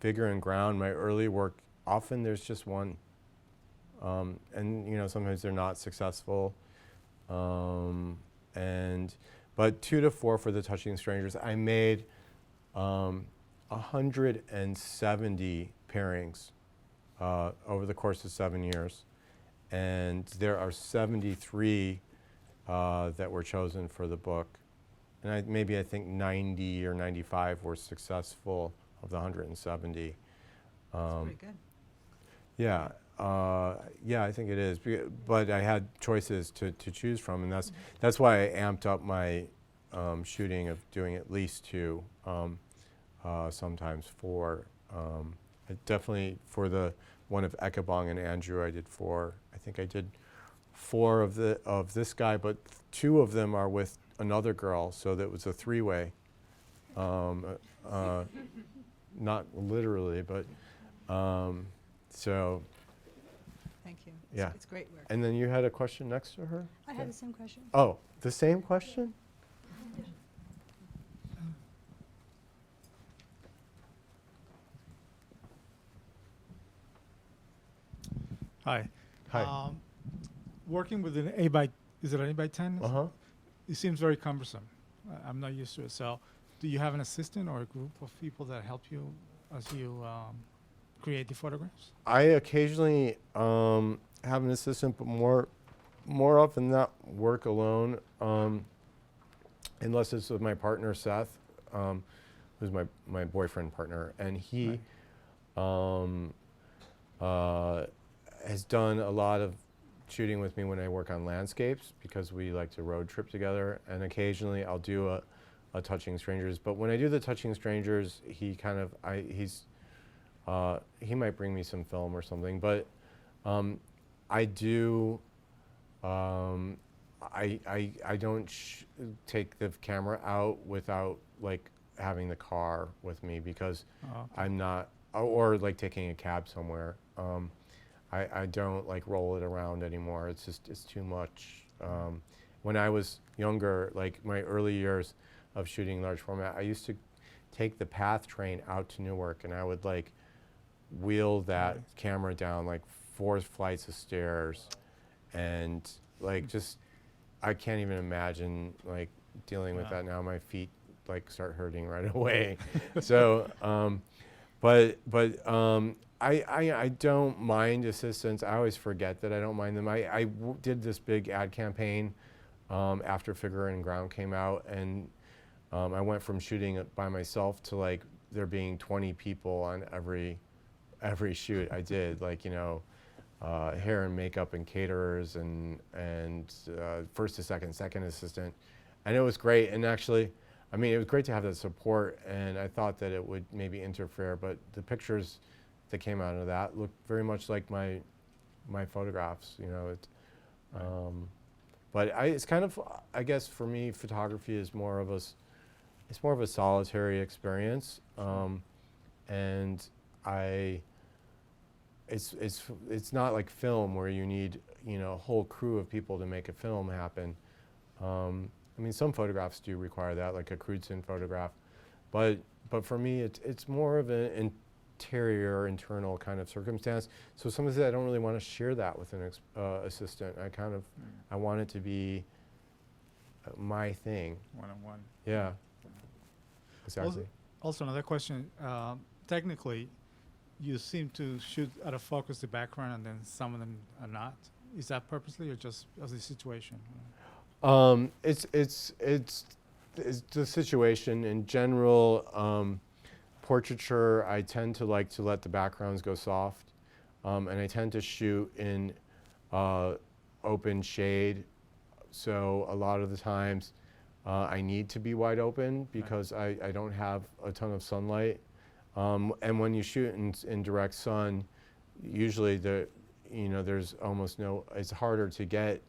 figure and ground, my early work, often there's just one. And sometimes they're not successful. But 2 to 4 for the touching strangers. I made 170 pairings over the course of 7 years. And there are 73 that were chosen for the book. And I think 90 or 95 were successful of the 170. That's pretty good. Yeah, I think it is. But I had choices to choose from, and that's why I amped up my shooting of doing at least 2, sometimes 4. Definitely for the one of Ekabong and Andrew, I did 4. I think I did 4 of this guy, but 2 of them are with another girl, so that was a 3-way. Not literally, but so. Thank you. Yeah. It's great work. And then you had a question next to her? I had the same question. Oh, the same question? Hi. Hi. Working with an 8 by, is it an 8 by 10? It seems very cumbersome. I'm not used to it. So, do you have an assistant or a group of people that help you as you create the photographs? I occasionally have an assistant, but more often not work alone, unless it's with my partner Seth, who's my boyfriend partner, and he has done a lot of shooting with me when I work on landscapes, because we like to road trip together, and occasionally I'll do a touching strangers. But when I do the touching strangers, he might bring me some film or something, but I do. I don't take the camera out without having the car with me, because I'm not, or taking a cab somewhere. I don't roll it around anymore. It's too much. When I was younger, my early years of shooting large format, I used to take the PATH train out to Newark, and I would wheel that camera down 4 flights of stairs, and I can't even imagine dealing with that now. My feet start hurting right away. So, I don't mind assistants. I always forget that I don't mind them. I did this big ad campaign after Figure and Ground came out, and I went from shooting it by myself to there being 20 people on every shoot I did. hair and makeup and caterers and first assistant, second assistant, and it was great. And actually, I mean, it was great to have that support. And I thought that it would maybe interfere, but the pictures that came out of that looked very much like my photographs. You know, but it's kind of, I guess for me, photography is more of it's more of a solitary experience, and it's not like film where you need, you know, a whole crew of people to make a film happen. I mean, some photographs do require that, like a crude scene photograph, but for me, it's more of an interior, internal kind of circumstance. So sometimes I don't really want to share that with an assistant. I want it to be my thing. One-on-one. Yeah, exactly. Also, another question. Technically, you seem to shoot out of focus the background, and then some of them are not. Is that purposely, or just as a situation? It's the situation in general. Portraiture, I tend to like to let the backgrounds go soft, and I tend to shoot in open shade. So a lot of the times, I need to be wide open because I don't have a ton of sunlight. And when you shoot in direct sun, usually there's almost no. It's harder to get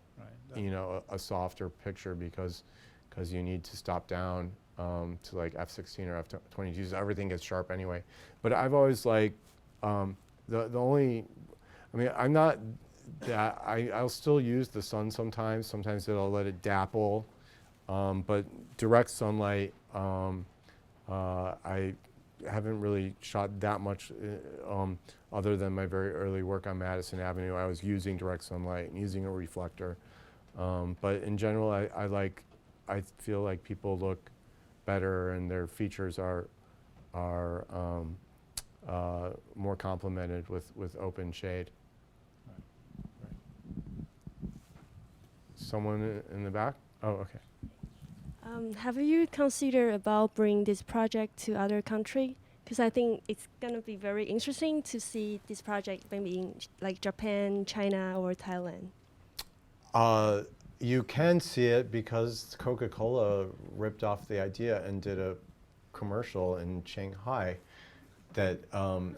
a softer picture because you need to stop down to like f16 or f22. So everything gets sharp anyway. But I've always like the only. I mean, I'm not that. I'll still use the sun sometimes. Sometimes I'll let it dapple. But direct sunlight, I haven't really shot that much other than my very early work on Madison Avenue. I was using direct sunlight and using a reflector. But in general, I feel like people look better and their features are more complemented with open shade. Someone in the back? Oh, okay. Have you considered about bringing this project to other country? Because I think it's gonna be very interesting to see this project maybe in like Japan, China, or Thailand. You can see it because Coca-Cola ripped off the idea and did a commercial in Shanghai that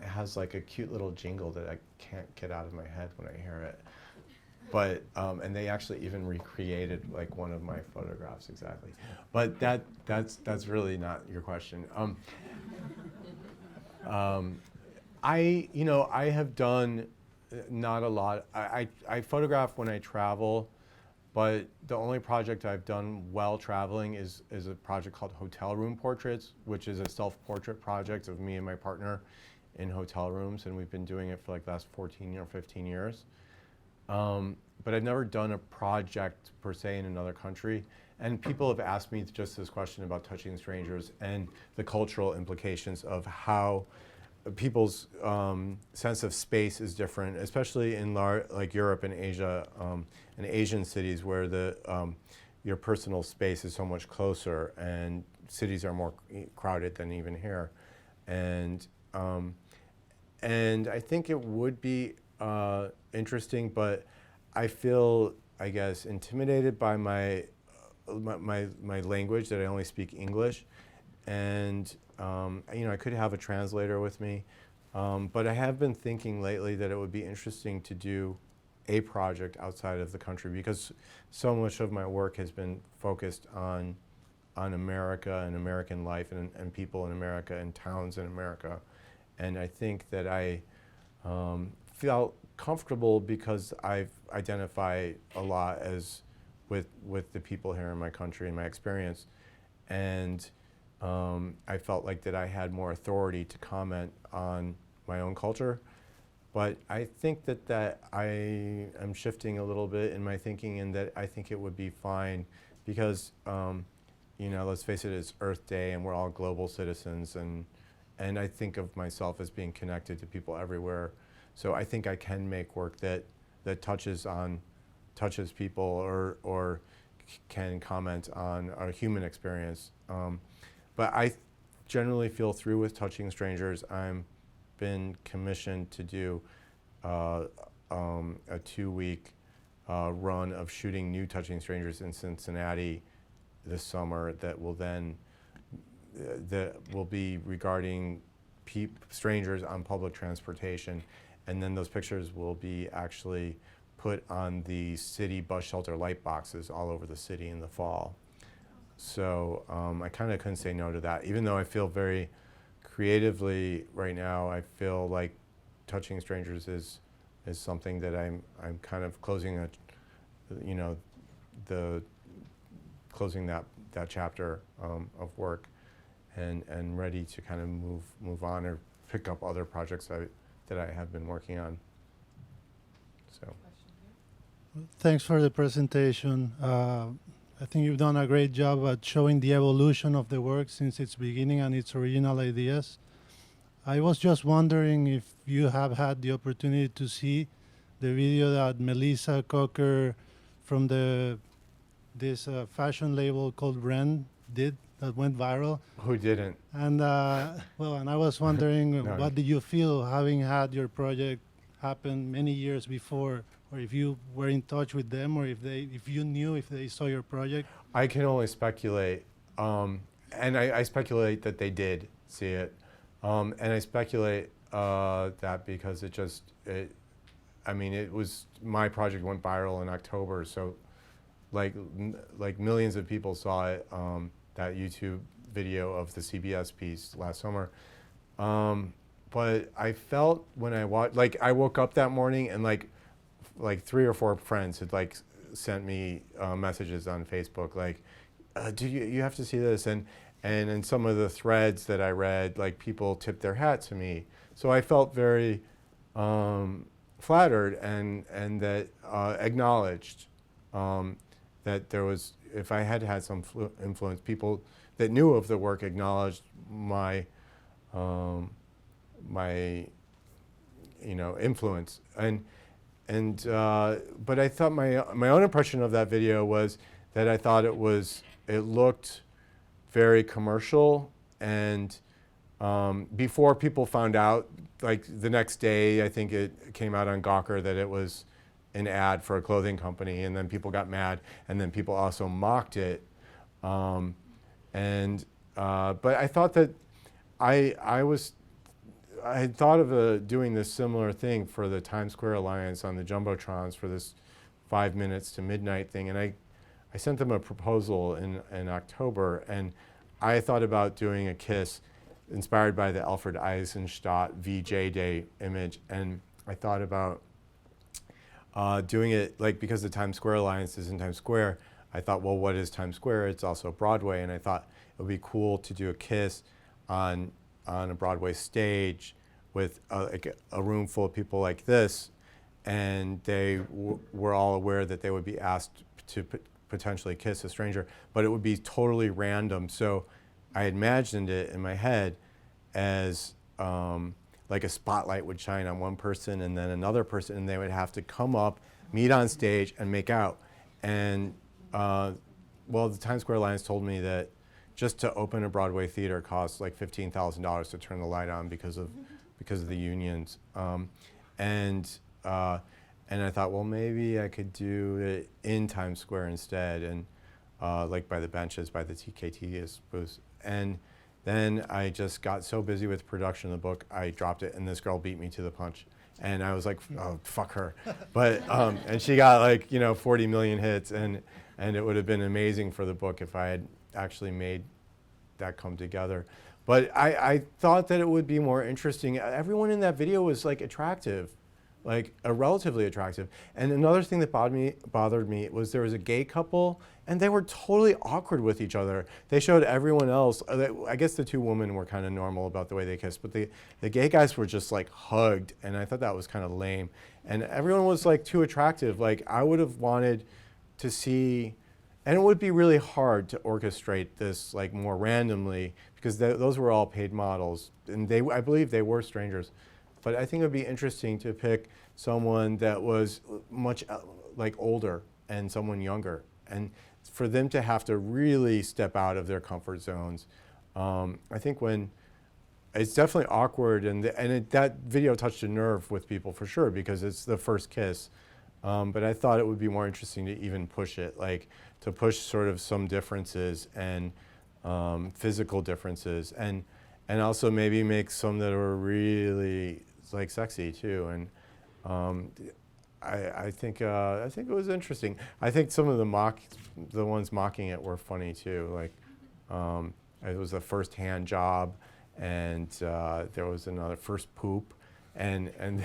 has like a cute little jingle that I can't get out of my head when I hear it. But and they actually even recreated like one of my photographs exactly. But that's really not your question. I have done not a lot. I photograph when I travel, but the only project I've done while traveling is a project called Hotel Room Portraits, which is a self-portrait project of me and my partner in hotel rooms, and we've been doing it for like the last 14 or 15 years. But I've never done a project per se in another country. And people have asked me just this question about touching strangers and the cultural implications of how people's sense of space is different, especially in like Europe and Asia and Asian cities where your personal space is so much closer and cities are more crowded than even here. And I think it would be interesting, but I feel, I guess, intimidated by my language, that I only speak English, and I could have a translator with me, but I have been thinking lately that it would be interesting to do a project outside of the country because so much of my work has been focused on America and American life and people in America and towns in America, and I think that I felt comfortable because I've identified a lot as with the people here in my country and my experience, and I felt like that I had more authority to comment on my own culture. But I think that I am shifting a little bit in my thinking, and that I think it would be fine because let's face it, it's Earth Day and we're all global citizens, and I think of myself as being connected to people everywhere. So I think I can make work that touches people or can comment on a human experience. But I generally feel through with touching strangers. I'm been commissioned to do a 2-week run of shooting new Touching Strangers in Cincinnati this summer that will then that will be regarding strangers on public transportation, and then those pictures will be actually put on the city bus shelter light boxes all over the city in the fall. So I kind of couldn't say no to that, even though I feel very creatively right now. I feel like Touching Strangers is something that I'm kind of closing closing that chapter of work, and ready to kind of move on or pick up other projects that I have been working on. So. Thanks for the presentation. I think you've done a great job at showing the evolution of the work since its beginning and its original ideas. I was just wondering if you have had the opportunity to see the video that Melissa Cocker from this fashion label called Ren did that went viral. Who didn't? And and I was wondering, No. what did you feel having had your project happen many years before, or if you were in touch with them, or if you knew if they saw your project? I can only speculate, and I speculate that they did see it, and I speculate that because it was, my project went viral in October, so like millions of people saw it, that YouTube video of the CBS piece last summer. But I felt when I watched, I woke up that morning and like 3 or 4 friends had sent me messages on Facebook do you have to see this, and in some of the threads that I read, people tipped their hat to me. So I felt very flattered and that acknowledged that there was, if I had some influence, people that knew of the work acknowledged my influence, but I thought my own impression of that video was that I thought it looked very commercial, and before people found out, the next day, I think it came out on Gawker that it was an ad for a clothing company, and then people got mad, and then people also mocked it, but I thought that I had thought of doing this similar thing for the Times Square Alliance on the Jumbotrons for this 5 minutes to midnight thing, and I sent them a proposal in October, and I thought about doing a kiss inspired by the Alfred Eisenstadt VJ Day image, and I thought about doing it because the Times Square Alliance is in Times Square. I thought, well, what is Times Square? It's also Broadway, and I thought it would be cool to do a kiss on a Broadway stage with a room full of people like this, and they were all aware that they would be asked to potentially kiss a stranger, but it would be totally random. So I imagined it in my head as a spotlight would shine on one person and then another person, and they would have to come up, meet on stage, and make out. And the Times Square Alliance told me that just to open a Broadway theater costs $15,000 to turn the light on because of the unions. And I thought, well, maybe I could do it in Times Square instead, and by the benches, by the TKT booths. And then I just got so busy with production of the book, I dropped it, and this girl beat me to the punch. And I was like, oh, fuck her. But, and she got 40 million hits, and it would have been amazing for the book if I had actually made that come together. But I thought that it would be more interesting. Everyone in that video was attractive, relatively attractive. And another thing that bothered me was there was a gay couple, and they were totally awkward with each other. They showed everyone else. I guess the 2 women were kind of normal about the way they kissed, but the gay guys were just hugged, and I thought that was kind of lame. And everyone was too attractive. I would have wanted to see, and it would be really hard to orchestrate this more randomly, because those were all paid models, and I believe they were strangers. But I think it would be interesting to pick someone that was much older and someone younger, and for them to have to really step out of their comfort zones. I think when it's definitely awkward, and that video touched a nerve with people for sure because it's the first kiss. But I thought it would be more interesting to even push it, like to push sort of some differences and physical differences, and also maybe make some that are really like sexy too. And I think it was interesting. I think some of the ones mocking it were funny too. Like it was a first hand job, and there was another first poop, and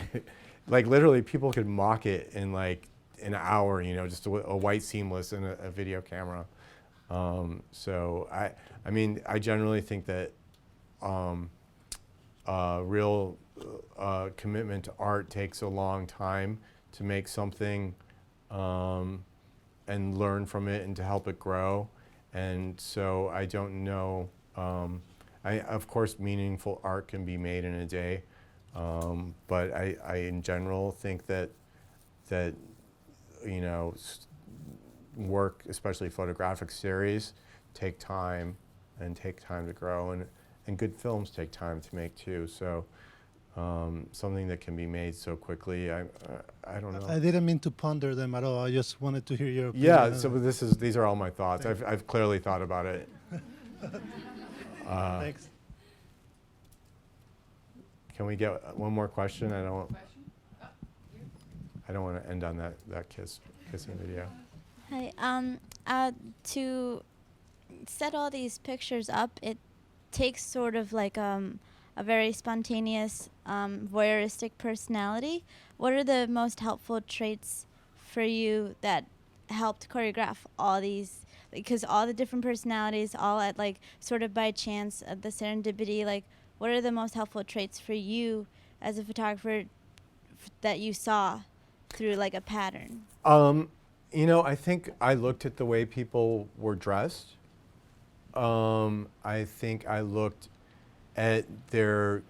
like literally people could mock it in like an hour, you know, just a white seamless and a video camera. So I mean, I generally think that real commitment to art takes a long time to make something and learn from it and to help it grow. And so I don't know, of course meaningful art can be made in a day, but I in general think that you know, work, especially photographic series, take time to grow, and good films take time to make too. So something that can be made so quickly, I don't know. I didn't mean to ponder them at all. I just wanted to hear your opinion. Yeah, so these are all my thoughts. I've clearly thought about it. Thanks. Can we get one more question? I don't want to end on that kissing video. Hi. To set all these pictures up, it takes sort of like a very spontaneous, voyeuristic personality. What are the most helpful traits for you that helped choreograph all these? Because all the different personalities, all at like sort of by chance, the serendipity. Like, what are the most helpful traits for you as a photographer that you saw through like a pattern? You know, I think I looked at the way people were dressed. I think I looked at their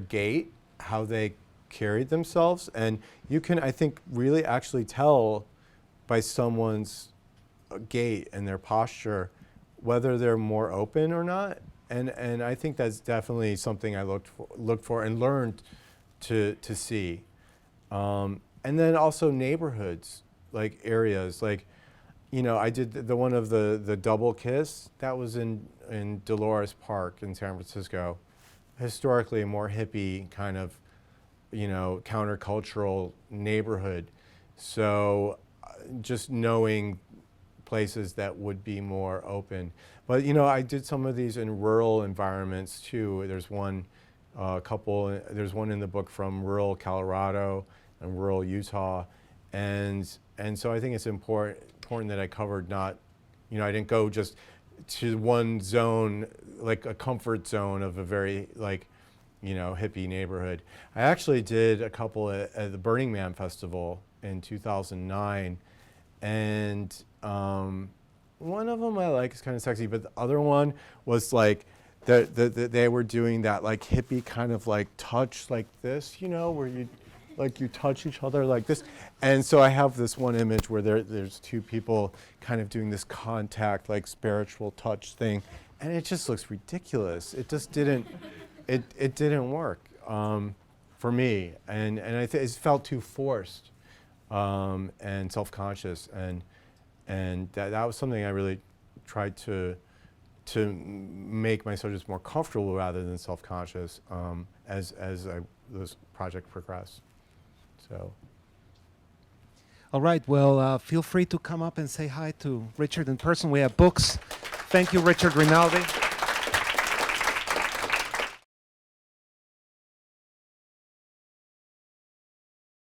gait, how they carried themselves, and you can, I think, really actually tell by someone's gait and their posture whether they're more open or not. And I think that's definitely something I looked for and learned to see. And then also neighborhoods, like areas, like, you know, I did the one of the double kiss. That was in Dolores Park in San Francisco. Historically a more hippie kind of, you know, countercultural neighborhood. So just knowing places that would be more open. But, you know, I did some of these in rural environments too. There's one there's one in the book from rural Colorado and rural Utah. And so I think it's important that I covered not, you know, I didn't go just to one zone, like a comfort zone of a very, like, you know, hippie neighborhood. I actually did a couple at the Burning Man Festival in 2009. And one of them I like is kind of sexy, but the other one was like, they were doing that like hippie kind of like touch like this, you know, where you touch each other like this. And so I have this one image where there's two people kind of doing this contact, like spiritual touch thing. And it just looks ridiculous. It just didn't, it didn't work for me. And it felt too forced and self-conscious. And that was something I really tried to make my subjects more comfortable rather than self-conscious as this project progressed. So. All right, well, feel free to come up and say hi to Richard in person. We have books. Thank you, Richard Renaldi.